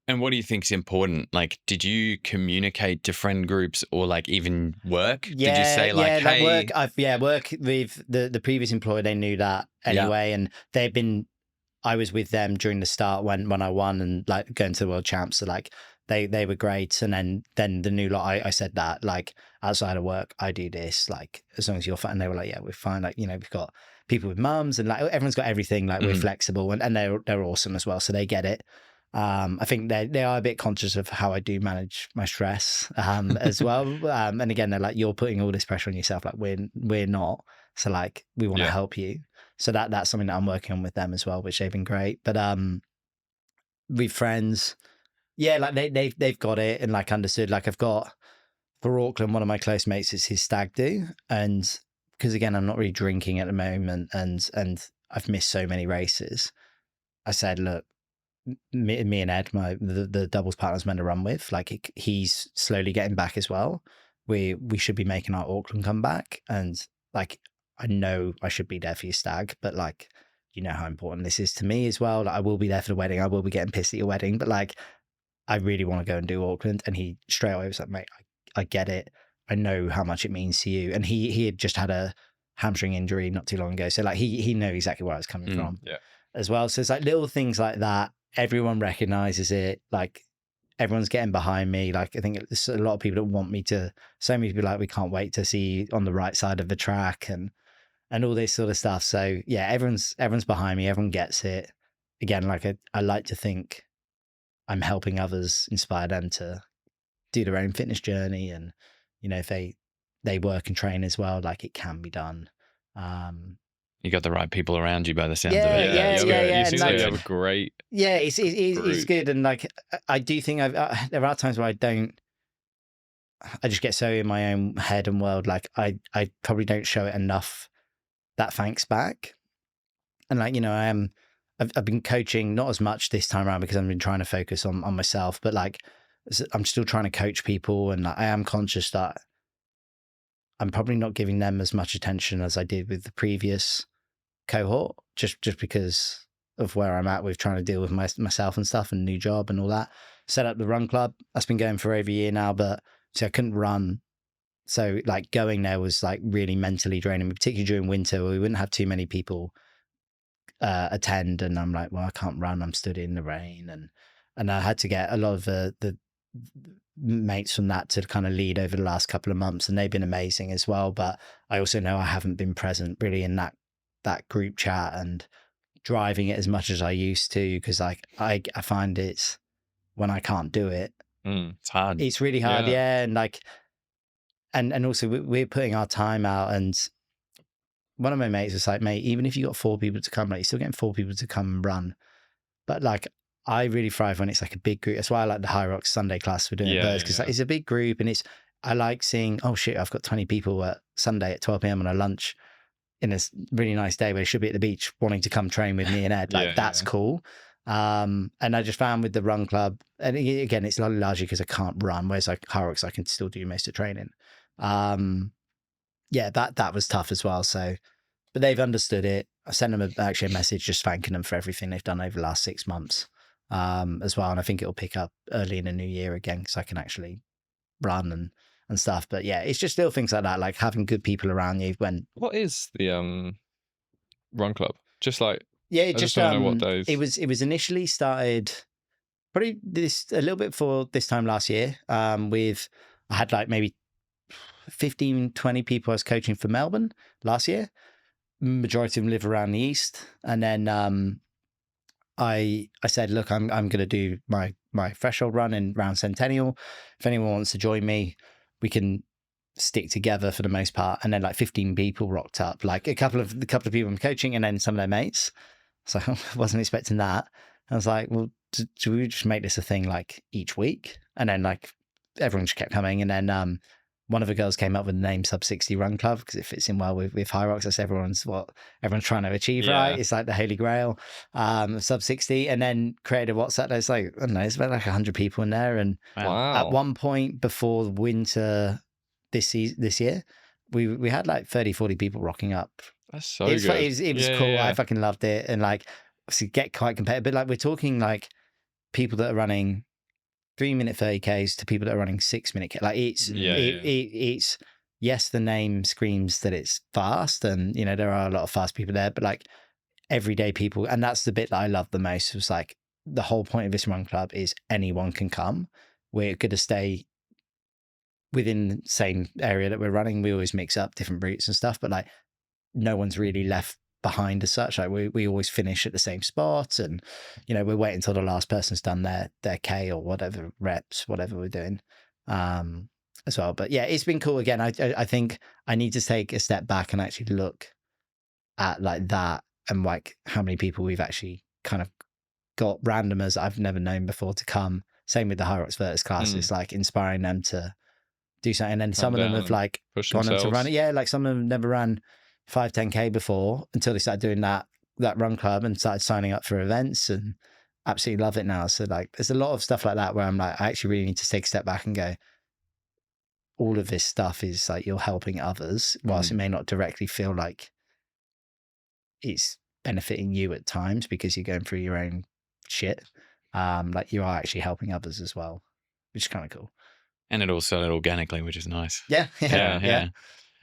And what do you think's important? Like, did you communicate to friend groups or like even work? Yeah, Did you say like, yeah, like hey, work with the previous employer. They knew that Yeah. anyway, and they've been. I was with them during the start when I won and like going to the world champs. So like they were great, and then the new lot. I said that like outside of work, I do this. Like as long as you're fine, and they were like, yeah, we're fine. Like we've got people with mums and like everyone's got everything. Like we're Mhm. flexible, and they're awesome as well. So they get it. I think they are a bit conscious of how I do manage my stress as well. And again, they're like, you're putting all this pressure on yourself. Like we're not. So like we want to Yeah. help you. So that's something that I'm working on with them as well, which they've been great. But with friends, yeah, like they've got it and like understood. Like I've got for Auckland, one of my close mates is his stag do, and because again I'm not really drinking at the moment, and I've missed so many races. I said, look, me and Ed, the doubles partner I was meant to run with, like he's slowly getting back as well. We should be making our Auckland comeback, and like I know I should be there for your stag, but like you know how important this is to me as well. Like I will be there for the wedding. I will be getting pissed at your wedding, but like I really want to go and do Auckland. And he straight away was like, mate, I get it. I know how much it means to you. And he had just had a hamstring injury not too long ago, so like he knew exactly where I was coming from, Yeah. as well. So it's like little things like that. Everyone recognizes it. Like everyone's getting behind me. Like I think there's a lot of people that want me to. So many people like, we can't wait to see you on the right side of the track and all this sort of stuff. So yeah, everyone's behind me. Everyone gets it. Again, like I like to think I'm helping others, inspire them to do their own fitness journey, and if they work and train as well, like it can be done. You got the right people around you by the sounds of Yeah, it. yeah, That's yeah, good. yeah. You seem and, like like, you have a great. Yeah, it's group. good, and like I do think there are times where I just get so in my own head and world. Like I probably don't show it enough that thanks back, and like I've been coaching not as much this time around because I've been trying to focus on myself, but like I'm still trying to coach people, and like, I am conscious that I'm probably not giving them as much attention as I did with the previous cohort, just because of where I'm at with trying to deal with myself and stuff and new job and all that. Set up the run club. That's been going for over a year now, but I couldn't run. So like going there was like really mentally draining, particularly during winter where we wouldn't have too many people attend. And I'm like, well, I can't run. I'm stood in the rain. And I had to get a lot of the mates from that to kind of lead over the last couple of months, and they've been amazing as well. But I also know I haven't been present really in that group chat and driving it as much as I used to, because like I find it's when I can't do it, It's hard. it's really hard. Yeah. And like and also we're putting our time out, and one of my mates was like, mate, even if you got 4 people to come, like you're still getting 4 people to come and run. But like I really thrive when it's like a big group. That's why I like the HYROX Sunday class we're doing at Birds, because like, it's a big group, and I like seeing, oh shit, I've got 20 people at Sunday at 12 p.m. on a lunch in a really nice day where they should be at the beach wanting to come train with me and Ed. Like that's cool. And I just found with the run club, and again, it's largely because I can't run, whereas like HYROX, I can still do most of training. Yeah, that was tough as well. So, but they've understood it. I sent them actually a message just thanking them for everything they've done over the last 6 months as well. And I think it'll pick up early in the new year again, because I can actually run and stuff. But yeah, it's just little things like that, like having good people around you when. What is the run club? Just like, Yeah, I just want to know what days. It was initially started probably a little bit before this time last year. With I had like maybe 15, 20 people I was coaching for Melbourne last year. Majority of them live around the east, and then I said, look, I'm going to do my threshold run in round Centennial. If anyone wants to join me, we can stick together for the most part. And then like 15 people rocked up, like a couple of people I'm coaching, and then some of their mates. So I wasn't expecting that. I was like, well, do we just make this a thing like each week? And then like everyone just kept coming. And then one of the girls came up with the name Sub 60 Run Club because it fits in well with HYROX. That's everyone's trying to achieve, right? It's like the holy grail, Sub 60. And then created a WhatsApp. There's like, I don't know, it's about like 100 people in there. And at one point before winter this year, we had like 30, 40 people rocking up. That's so good. It was cool. Yeah. I fucking loved it. And like, obviously get quite competitive. But like we're talking like people that are running 3-minute 30Ks to people that are running 6-minute K. Like it's it's yes, the name screams that it's fast, and you know there are a lot of fast people there, but like everyday people, and that's the bit that I love the most. Was like the whole point of this run club is anyone can come. We're going to stay within the same area that we're running. We always mix up different routes and stuff, but like no one's really left behind as such. Like we always finish at the same spot, and you know we're waiting until the last person's done their K or whatever reps, whatever we're doing as well. But yeah, it's been cool. Again, I think I need to take a step back and actually look at like that and like how many people we've actually kind of got randomers I've never known before to come. Same with the HYROX Virtus classes, like inspiring them to do something. And then some of them have like gone on to run it. Yeah, like some of them never ran 5-10K before until they started doing that run club and started signing up for events and absolutely love it now. So like there's a lot of stuff like that where I'm like, I actually really need to take a step back and go, all of this stuff is like you're helping others, whilst it may not directly feel like it's benefiting you at times because you're going through your own shit. Like you are actually helping others as well, which is kind of cool. And it all started organically, which is nice. Yeah. Massively.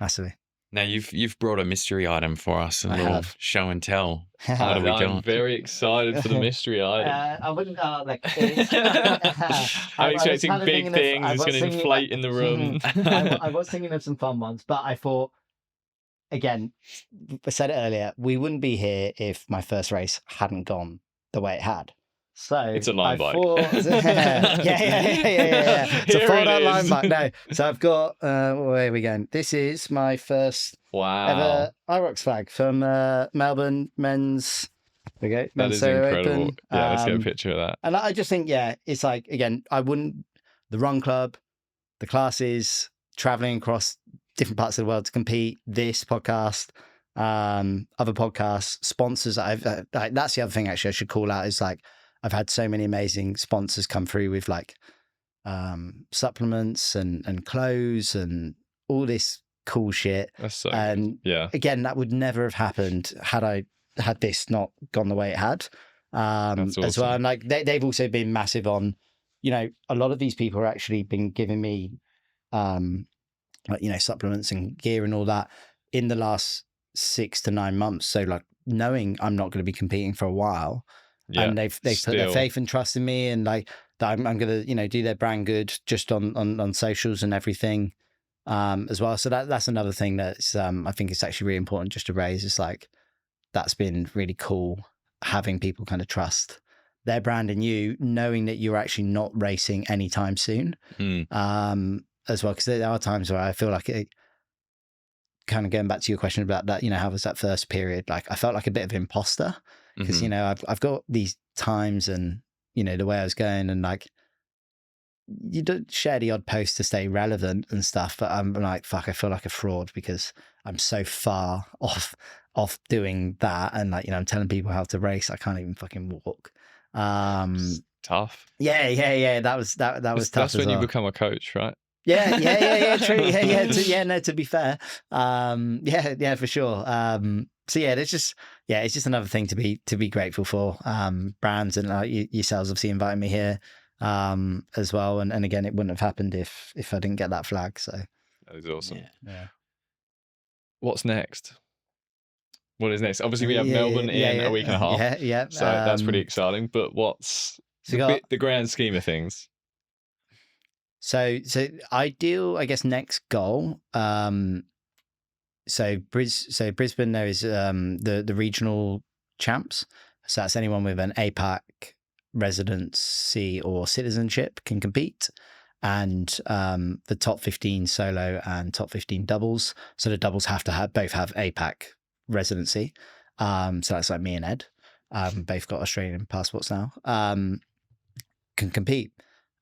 Massively. Now you've brought a mystery item for us, a little show and tell. What have we got? I'm very excited for the mystery item. I wouldn't like I'm expecting big things. It's going to inflate in the room. I was thinking of some fun ones, but I thought, again, I said it earlier, we wouldn't be here if my first race hadn't gone the way it had. So it's a line bike. Yeah. It's a 4-out line bike. No, so I've got where are we going? This is my first ever HYROX flag from Melbourne men's. There we go. That is incredible. Open. Yeah, let's get a picture of that. And I just think, it's like, again, I wouldn't, the run club, the classes, traveling across different parts of the world to compete, this podcast, other podcasts, sponsors. That's the other thing actually I should call out is like, I've had so many amazing sponsors come through with like supplements and clothes and all this cool shit. That's so and yeah. Again, that would never have happened had this not gone the way it had. That's awesome. As well. And like they've also been massive on, you know, a lot of these people are actually been giving me like, you know, supplements and gear and all that in the last 6 to 9 months. So like knowing I'm not going to be competing for a while. Yeah, and they've put their faith and trust in me, and like that I'm going to, you know, do their brand good just on socials and everything as well. So that's another thing that's I think it's actually really important just to raise. It's like that's been really cool having people kind of trust their brand in you, knowing that you're actually not racing anytime soon as well. Because there are times where I feel like it, kind of going back to your question about that, you know, how was that first period? Like I felt like a bit of an imposter. Because, you know, I've got these times and, you know, the way I was going and like, you don't share the odd post to stay relevant and stuff, but I'm like, fuck, I feel like a fraud because I'm so far off doing that. And like, you know, I'm telling people how to race. I can't even fucking walk. It's tough. Yeah. That was tough. That's when you become a coach, right? Yeah, true. To be fair. For sure. So yeah, it's just another thing to be grateful for. Brands and yourselves obviously inviting me here as well. And again, it wouldn't have happened if I didn't get that flag. So that is awesome. Yeah. What's next? What is next? Obviously, we have Melbourne in a week and a half. Yeah. So that's pretty exciting. But what's the grand scheme of things? So ideal, I guess, next goal. So Brisbane, there is the regional champs. So that's anyone with an APAC residency or citizenship can compete. And the top 15 solo and top 15 doubles. So the doubles have to both have APAC residency. So that's like me and Ed. Both got Australian passports now. Can compete.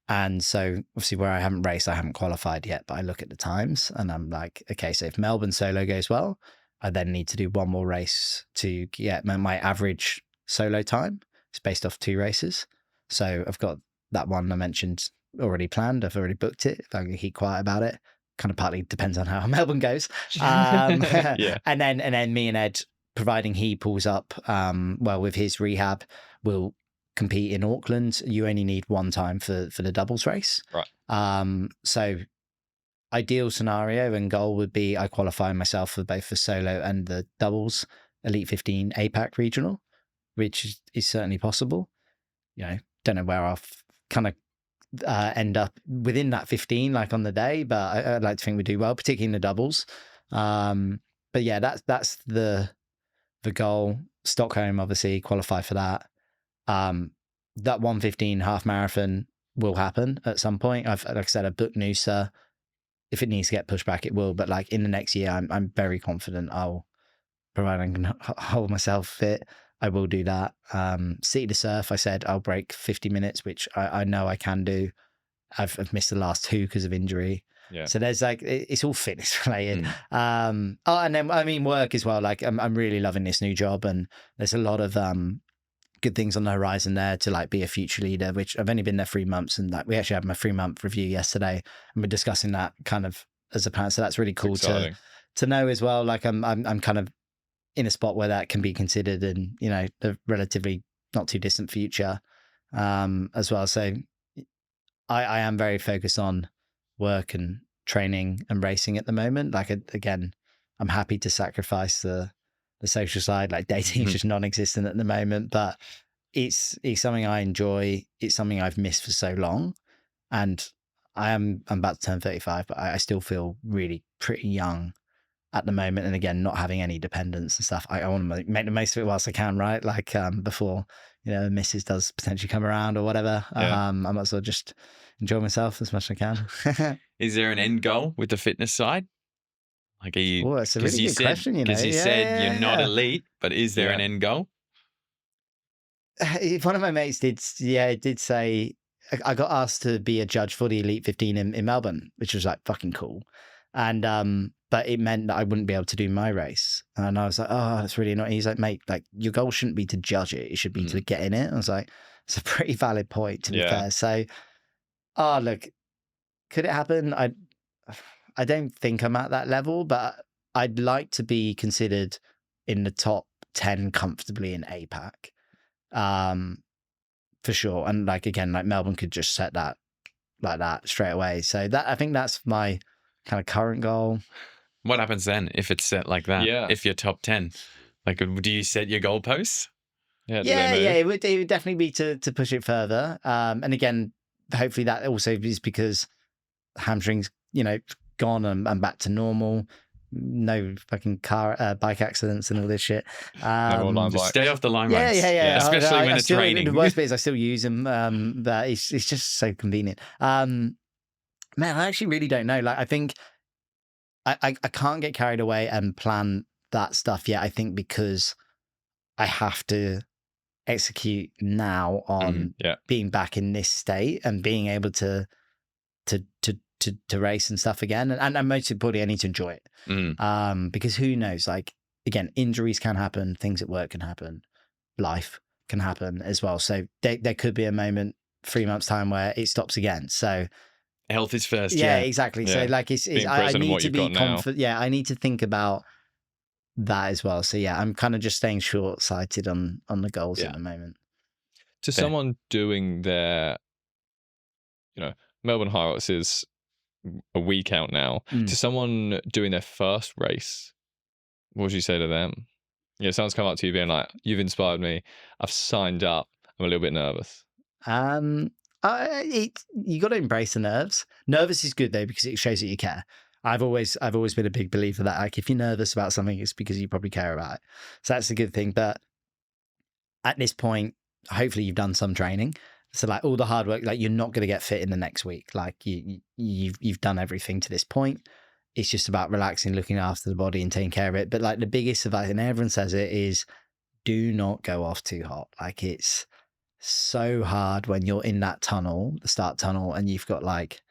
And so obviously where I haven't raced, I haven't qualified yet, but I look at the times and I'm like, okay, so if Melbourne solo goes well, I then need to do one more race to get my average solo time. It's based off 2 races. So I've got that one I mentioned already planned. I've already booked it. If I can keep quiet about it, kind of partly depends on how Melbourne goes. Yeah. And then me and Ed providing he pulls up well with his rehab, will compete in Auckland. You only need one time for the doubles race. Right. So ideal scenario and goal would be I qualify myself for both the solo and the doubles Elite 15 APAC regional, which is certainly possible. Don't know where I'll kind of end up within that 15 like on the day, but I'd like to think we do well, particularly in the doubles. But yeah, that's the goal. Stockholm, obviously, qualify for that. That 1:15 half marathon will happen at some point. Like I said, I've booked Noosa. If it needs to get pushed back, it will. But like in the next year, I'm very confident provided I can hold myself fit, I will do that. City to Surf, I said I'll break 50 minutes, which I know I can do. I've missed the last 2 because of injury. Yeah. So there's like, it's all fitness related. And then, I mean, work as well. Like I'm really loving this new job, and there's a lot of good things on the horizon there to like be a future leader, which I've only been there 3 months, and like we actually had my 3-month review yesterday, and we're discussing that kind of as a plan. So that's really cool to know as well. Like I'm kind of in a spot where that can be considered in, the relatively not too distant future as well. So I am very focused on work and training and racing at the moment. Like, again, I'm happy to sacrifice the social side. Like dating is just non-existent at the moment, but it's something I enjoy. It's something I've missed for so long. And I'm about to turn 35, but I still feel really pretty young at the moment. And again, not having any dependence and stuff. I want to make the most of it whilst I can, right? Like before, Mrs. does potentially come around or whatever. Yeah. I might as well just enjoy myself as much as I can. Is there an end goal with the fitness side? Like, are you? Oh, that's a really good question. Because you said you're not elite, but is there an end goal? One of my mates did say, I got asked to be a judge for the Elite 15 in Melbourne, which was like fucking cool. And but it meant that I wouldn't be able to do my race. And I was like, oh, that's really annoying. He's like, mate, like your goal shouldn't be to judge it. It should be to get in it. I was like, it's a pretty valid point, to be fair. So, look, could it happen? I don't think I'm at that level, but I'd like to be considered in the top 10 comfortably in APAC. For sure. And like, again, like Melbourne could just set that like that straight away. So that, I think that's my kind of current goal. What happens then if it's set like that? Yeah. If you're top 10, like, do you set your goalposts? Yeah, it would definitely be to push it further. And again, hopefully that also is because hamstrings, gone and back to normal. No fucking bike accidents and all this shit. Just stay off the line runs. Yeah. Especially when it's raining. The worst bit is I still use them, but it's just so convenient. Man, I actually really don't know. Like, I think I can't get carried away and plan that stuff yet. I think because I have to execute now on being back in this state and being able to race and stuff again. And most importantly, I need to enjoy it. Because who knows, like, again, injuries can happen, things at work can happen, life can happen as well. So there could be a moment 3 months time where it stops again. So health is first. Yeah, exactly. Yeah. So like I need to be confident. Yeah, I need to think about that as well. So yeah, I'm kind of just staying short-sighted on the goals at the moment. To someone doing their, Melbourne HYROX is a week out now. To someone doing their first race, what would you say to them? Someone's come up to you being like, "You've inspired me. I've signed up. I'm a little bit nervous." You got to embrace the nerves. Nervous is good though, because it shows that you care. I've always been a big believer that, like, if you're nervous about something, it's because you probably care about it. So that's a good thing. But at this point, hopefully you've done some training. So like all the hard work, like you're not going to get fit in the next week. Like you've done everything to this point. It's just about relaxing, looking after the body and taking care of it. But like the biggest advice, and everyone says it, is do not go off too hot. Like it's so hard when you're in that tunnel, the start tunnel, and you've got like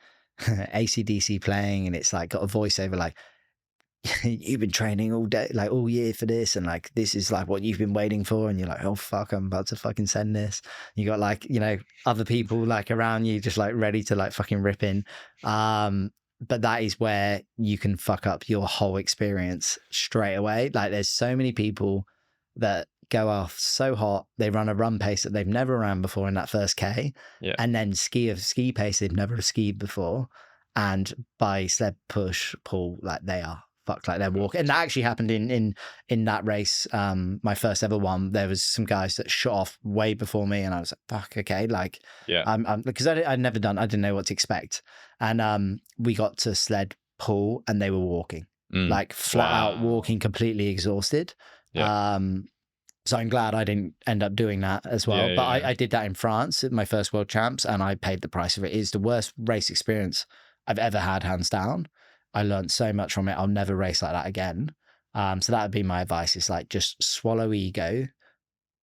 AC/DC playing, and it's like got a voiceover like, you've been training all day, like all year for this, and like this is like what you've been waiting for, and you're like, oh fuck, I'm about to fucking send this. You got like, other people like around you just like ready to like fucking rip in. but that is where you can fuck up your whole experience straight away. Like there's so many people that go off so hot, they run a run pace that they've never ran before in that first K, Yeah. and then ski a ski pace they've never skied before. And by sled push pull, like they are fucked, like they're walking. And that actually happened in that race, my first ever one. There was some guys that shot off way before me, and I was like, fuck, okay, like Yeah. I'm because I'd never done, I didn't know what to expect. And we got to sled pull and they were walking, like flat out Wow. walking, completely exhausted. Yeah. So I'm glad I didn't end up doing that as well. Yeah, But yeah. I did that in France at my first World Champs, and I paid the price of it. It's the worst race experience I've ever had, hands down. I learned so much from it. I'll never race like that again. So that would be my advice, is like just swallow ego,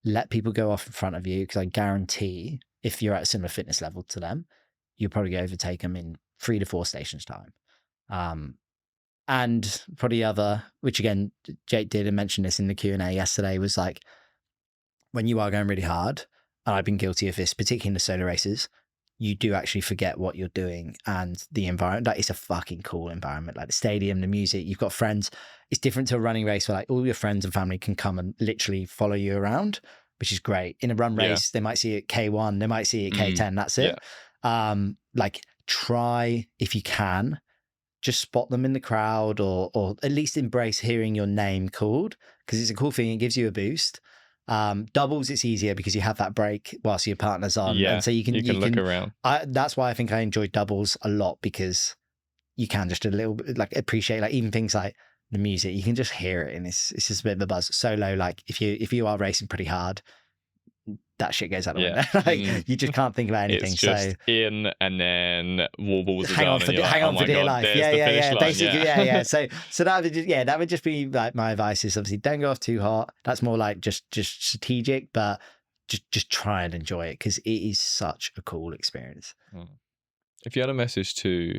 let people go off in front of you, because I guarantee if you're at a similar fitness level to them, you'll probably overtake them in 3 to 4 stations time. And probably other, which again, Jake did mention this in the Q&A yesterday, was like, when you are going really hard, and I've been guilty of this, particularly in the solo races, you do actually forget what you're doing and the environment. Like, it's a fucking cool environment. Like the stadium, the music, you've got friends. It's different to a running race where like all your friends and family can come and literally follow you around, which is great. In a run race, they might see it K1, they might see it K10, that's it. Like try, if you can, just spot them in the crowd, or at least embrace hearing your name called, because it's a cool thing. It gives you a boost. Doubles, it's easier because you have that break whilst your partner's on, and so you can look around. That's why I think I enjoy doubles a lot, because you can just a little bit like appreciate, like even things like the music, you can just hear it, and it's just a bit of a buzz. Solo, like if you are racing pretty hard, that shit goes out the window. Like you just can't think about anything. It's just so in, and then wobbles hang on for dear life. Basically, yeah. So that would just be like my advice, is obviously don't go off too hot. That's more like just strategic, but just try and enjoy it, because it is such a cool experience. If you had a message to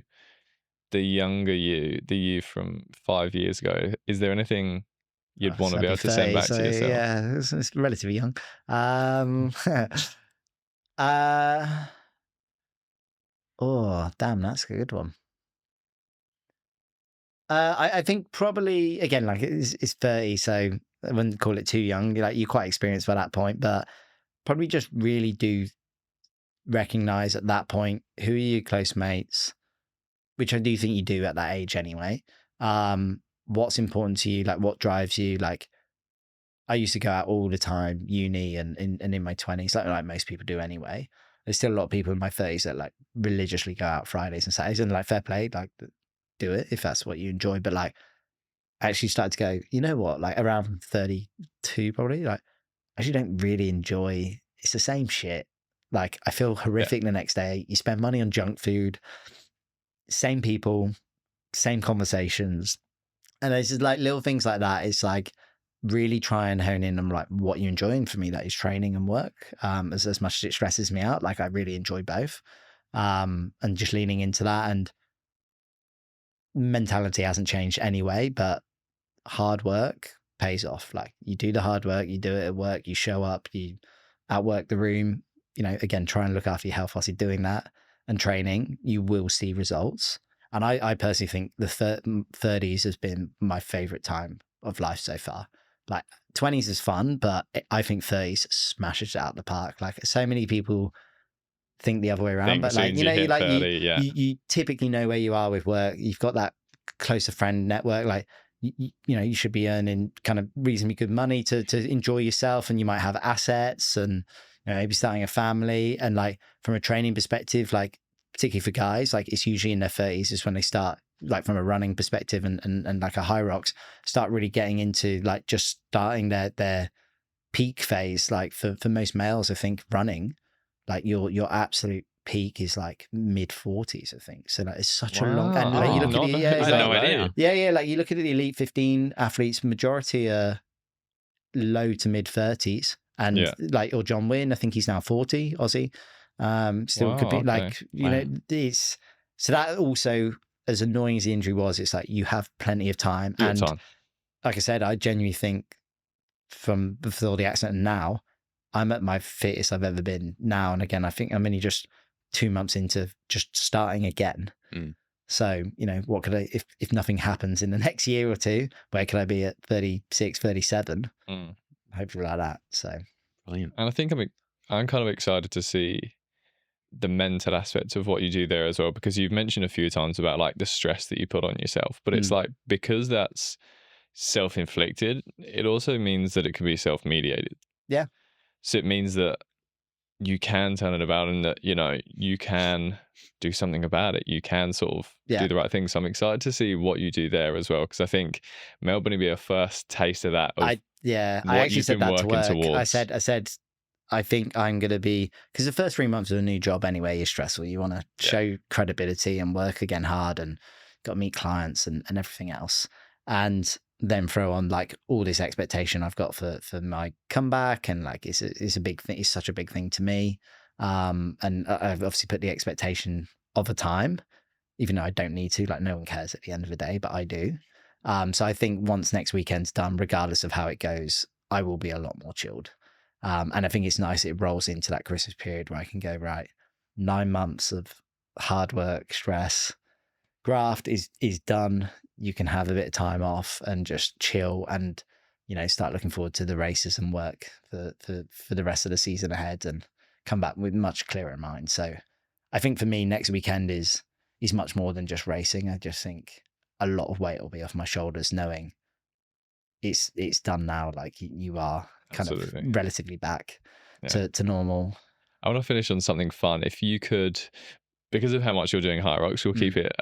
the younger you, the you from 5 years ago, is there anything you'd want to be able to send back to yourself? Yeah, it's relatively young. Oh, damn, that's a good one. I think probably, again, like it's 30, so I wouldn't call it too young. Like you're quite experienced by that point, but probably just really do recognize at that point who are your close mates, which I do think you do at that age anyway. What's important to you, like what drives you. Like I used to go out all the time, uni and in my 20s, like most people do anyway. There's still a lot of people in my 30s that like religiously go out Fridays and Saturdays, and like fair play, like do it if that's what you enjoy. But like I actually started to go, you know what, like around 32 probably, like I actually don't really enjoy, it's the same shit. Like I feel horrific the next day. You spend money on junk food, same people, same conversations. And it's just like little things like that. It's like really try and hone in on like what you're enjoying. For me, that is training and work. As much as it stresses me out, like I really enjoy both. And just leaning into that, and mentality hasn't changed anyway, but hard work pays off. Like you do the hard work, you do it at work, you show up, you outwork the room, you know, again, try and look after your health whilst you're doing that and training, you will see results. And I personally think the 30s has been my favorite time of life so far. Like 20s is fun, but I think 30s smashes it out the park. Like so many people think the other way around, but like, you know, you typically know where you are with work. You've got that closer friend network. Like, you know, you should be earning kind of reasonably good money to enjoy yourself, and you might have assets, and you know, maybe starting a family. And like from a training perspective, like particularly for guys, like it's usually in their 30s is when they start, like from a running perspective and like a HYROX, start really getting into like just starting their peak phase. Like for most males, I think running, like your absolute peak is like mid 40s, I think. So that is such a long, and like you look at the, I had no idea. Yeah, like you look at the elite 15 athletes, majority are low to mid 30s, and like, or John Wynn, I think he's now 40, Aussie. Still could be like, you know, this. So that also, as annoying as the injury was, it's like you have plenty of time. And like I said, I genuinely think from before the accident and now, I'm at my fittest I've ever been now. And again, I think I'm only just 2 months into just starting again. So, what could I, if nothing happens in the next year or two, where could I be at 36, 37? Hopefully like that. So, Brilliant. And I think I'm kind of excited to see the mental aspect of what you do there as well, because you've mentioned a few times about like the stress that you put on yourself, but it's like, because that's self-inflicted, it also means that it can be self-mediated. Yeah. So it means that you can turn it about, and that, you can do something about it. You can sort of do the right thing. So I'm excited to see what you do there as well, because I think Melbourne will be a first taste of that. I actually said that to work. Towards. I said, I think I'm going to be, because the first 3 months of a new job anyway is stressful. You want to show credibility and work again hard, and got to meet clients and everything else. And then throw on like all this expectation I've got for my comeback, and like it's a big thing. It's such a big thing to me. And I've obviously put the expectation of a time, even though I don't need to. Like, no one cares at the end of the day, but I do. So I think once next weekend's done, regardless of how it goes, I will be a lot more chilled. And I think it's nice it rolls into that Christmas period where I can go, right, 9 months of hard work, stress, graft is done. You can have a bit of time off and just chill, and start looking forward to the races and work for the rest of the season ahead, and come back with much clearer mind. So I think for me, next weekend is much more than just racing. I just think a lot of weight will be off my shoulders, knowing it's done now. Like, you are kind of relatively back to normal. I want to finish on something fun. If you could, because of how much you're doing HYROX, we'll keep it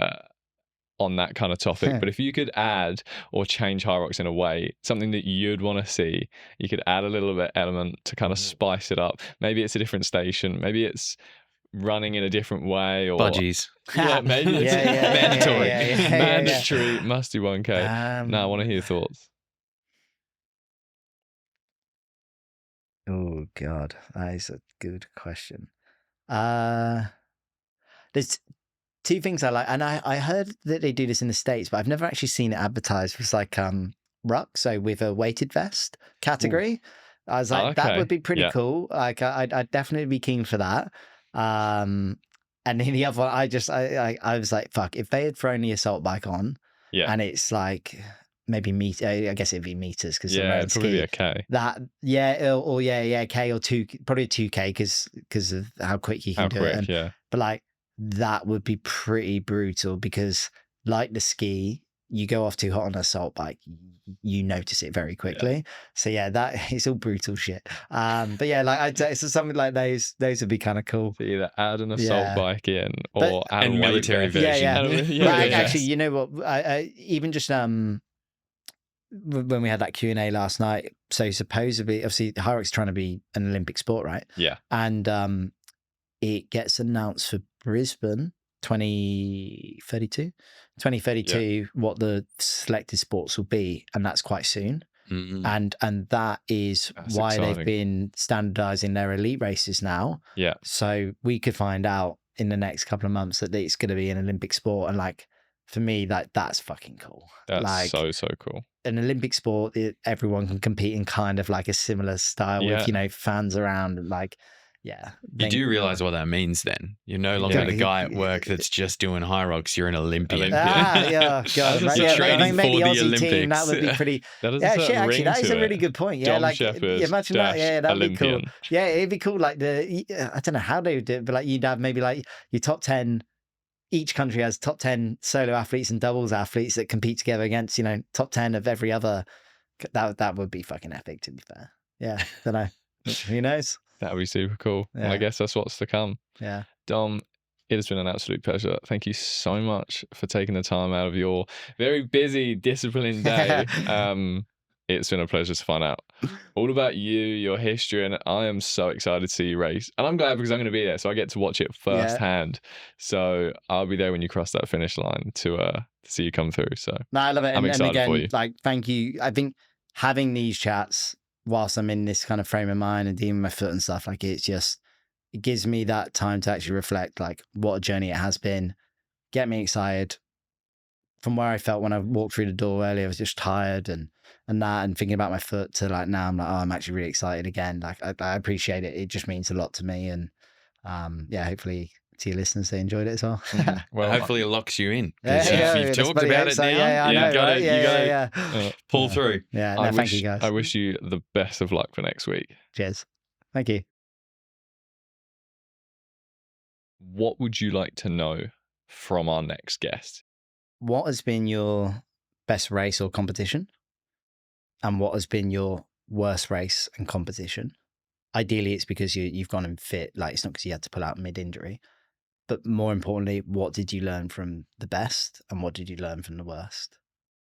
on that kind of topic. But if you could add or change HYROX in a way, something that you'd want to see, you could add a little bit element to kind of spice it up. Maybe it's a different station. Maybe it's running in a different way, or budgies. Yeah, maybe it's mandatory. Mandatory must do 1K. No, I want to hear your thoughts. Oh God, that is a good question. There's two things I like, and I heard that they do this in the States, but I've never actually seen it advertised. It's like ruck, so with a weighted vest category. Ooh. I was like, that would be pretty cool. Like, I'd definitely be keen for that. And then the other one, I was like, fuck, if they had thrown the assault bike on, and it's like maybe I guess it'd be meters, because it'd probably be a K. That K or 2, probably a 2K because of how quick you can do it. But like, that would be pretty brutal, because like the ski, you go off too hot on an assault bike, you notice it very quickly. So that is all brutal shit. But like, it's something like those would be kind of cool. So either add an assault bike in, or add a military version. Actually, you know what? Even just when we had that Q&A last night, so supposedly, obviously, HYROX is trying to be an Olympic sport, right? Yeah. And it gets announced for Brisbane 2032, what the selected sports will be, and that's quite soon. Mm-hmm. And that's why exciting. They've been standardizing their elite races now. Yeah. So we could find out in the next couple of months that it's going to be an Olympic sport, and like, for me, that's fucking cool. That's like, so cool. An Olympic sport, everyone can compete in kind of like a similar style with fans around, and like. Yeah. You do realize what that means then. You're no longer the guy at work that's just doing HYROX. You're an Olympian. God. You're training for the Olympics. Team, that would be pretty. That is a really good point. Yeah, Dom like, Sheppard, imagine that. Yeah, that'd Olympian. be cool. Yeah, it'd be cool. Like, I don't know how they would do it, but like, you'd have maybe like your top 10. Each country has top 10 solo athletes and doubles athletes that compete together against, top 10 of every other. That would be fucking epic, to be fair. Yeah, don't know. Who knows? That would be super cool. Yeah. Well, I guess that's what's to come. Yeah. Dom, it has been an absolute pleasure. Thank you so much for taking the time out of your very busy, disciplined day. It's been a pleasure to find out all about you, your history, and I am so excited to see you race. And I'm glad, because I'm going to be there, so I get to watch it firsthand. So I'll be there when you cross that finish line to see you come through. So no, I love it. I'm excited again, for you. Like, thank you. I think having these chats whilst I'm in this kind of frame of mind and dealing with my foot and stuff, like, it gives me that time to actually reflect, like, what a journey it has been, get me excited. From where I felt when I walked through the door earlier, I was just tired and thinking about my foot, to like, now I'm like, I'm actually really excited again. Like, I appreciate it. It just means a lot to me. And hopefully to your listeners they enjoyed it as well. Well, hopefully it locks you in. Yeah, 'Cause yeah, if you've that's talked bloody about hope it so. now, Yeah, I you know, gotta, right? you gotta pull through. Yeah, no, I thank you guys. I wish you the best of luck for next week. Cheers. Thank you. What would you like to know from our next guest? What has been your best race or competition? And what has been your worst race and competition? Ideally, it's because you've gone and fit. Like, it's not because you had to pull out mid-injury. But more importantly, what did you learn from the best and what did you learn from the worst?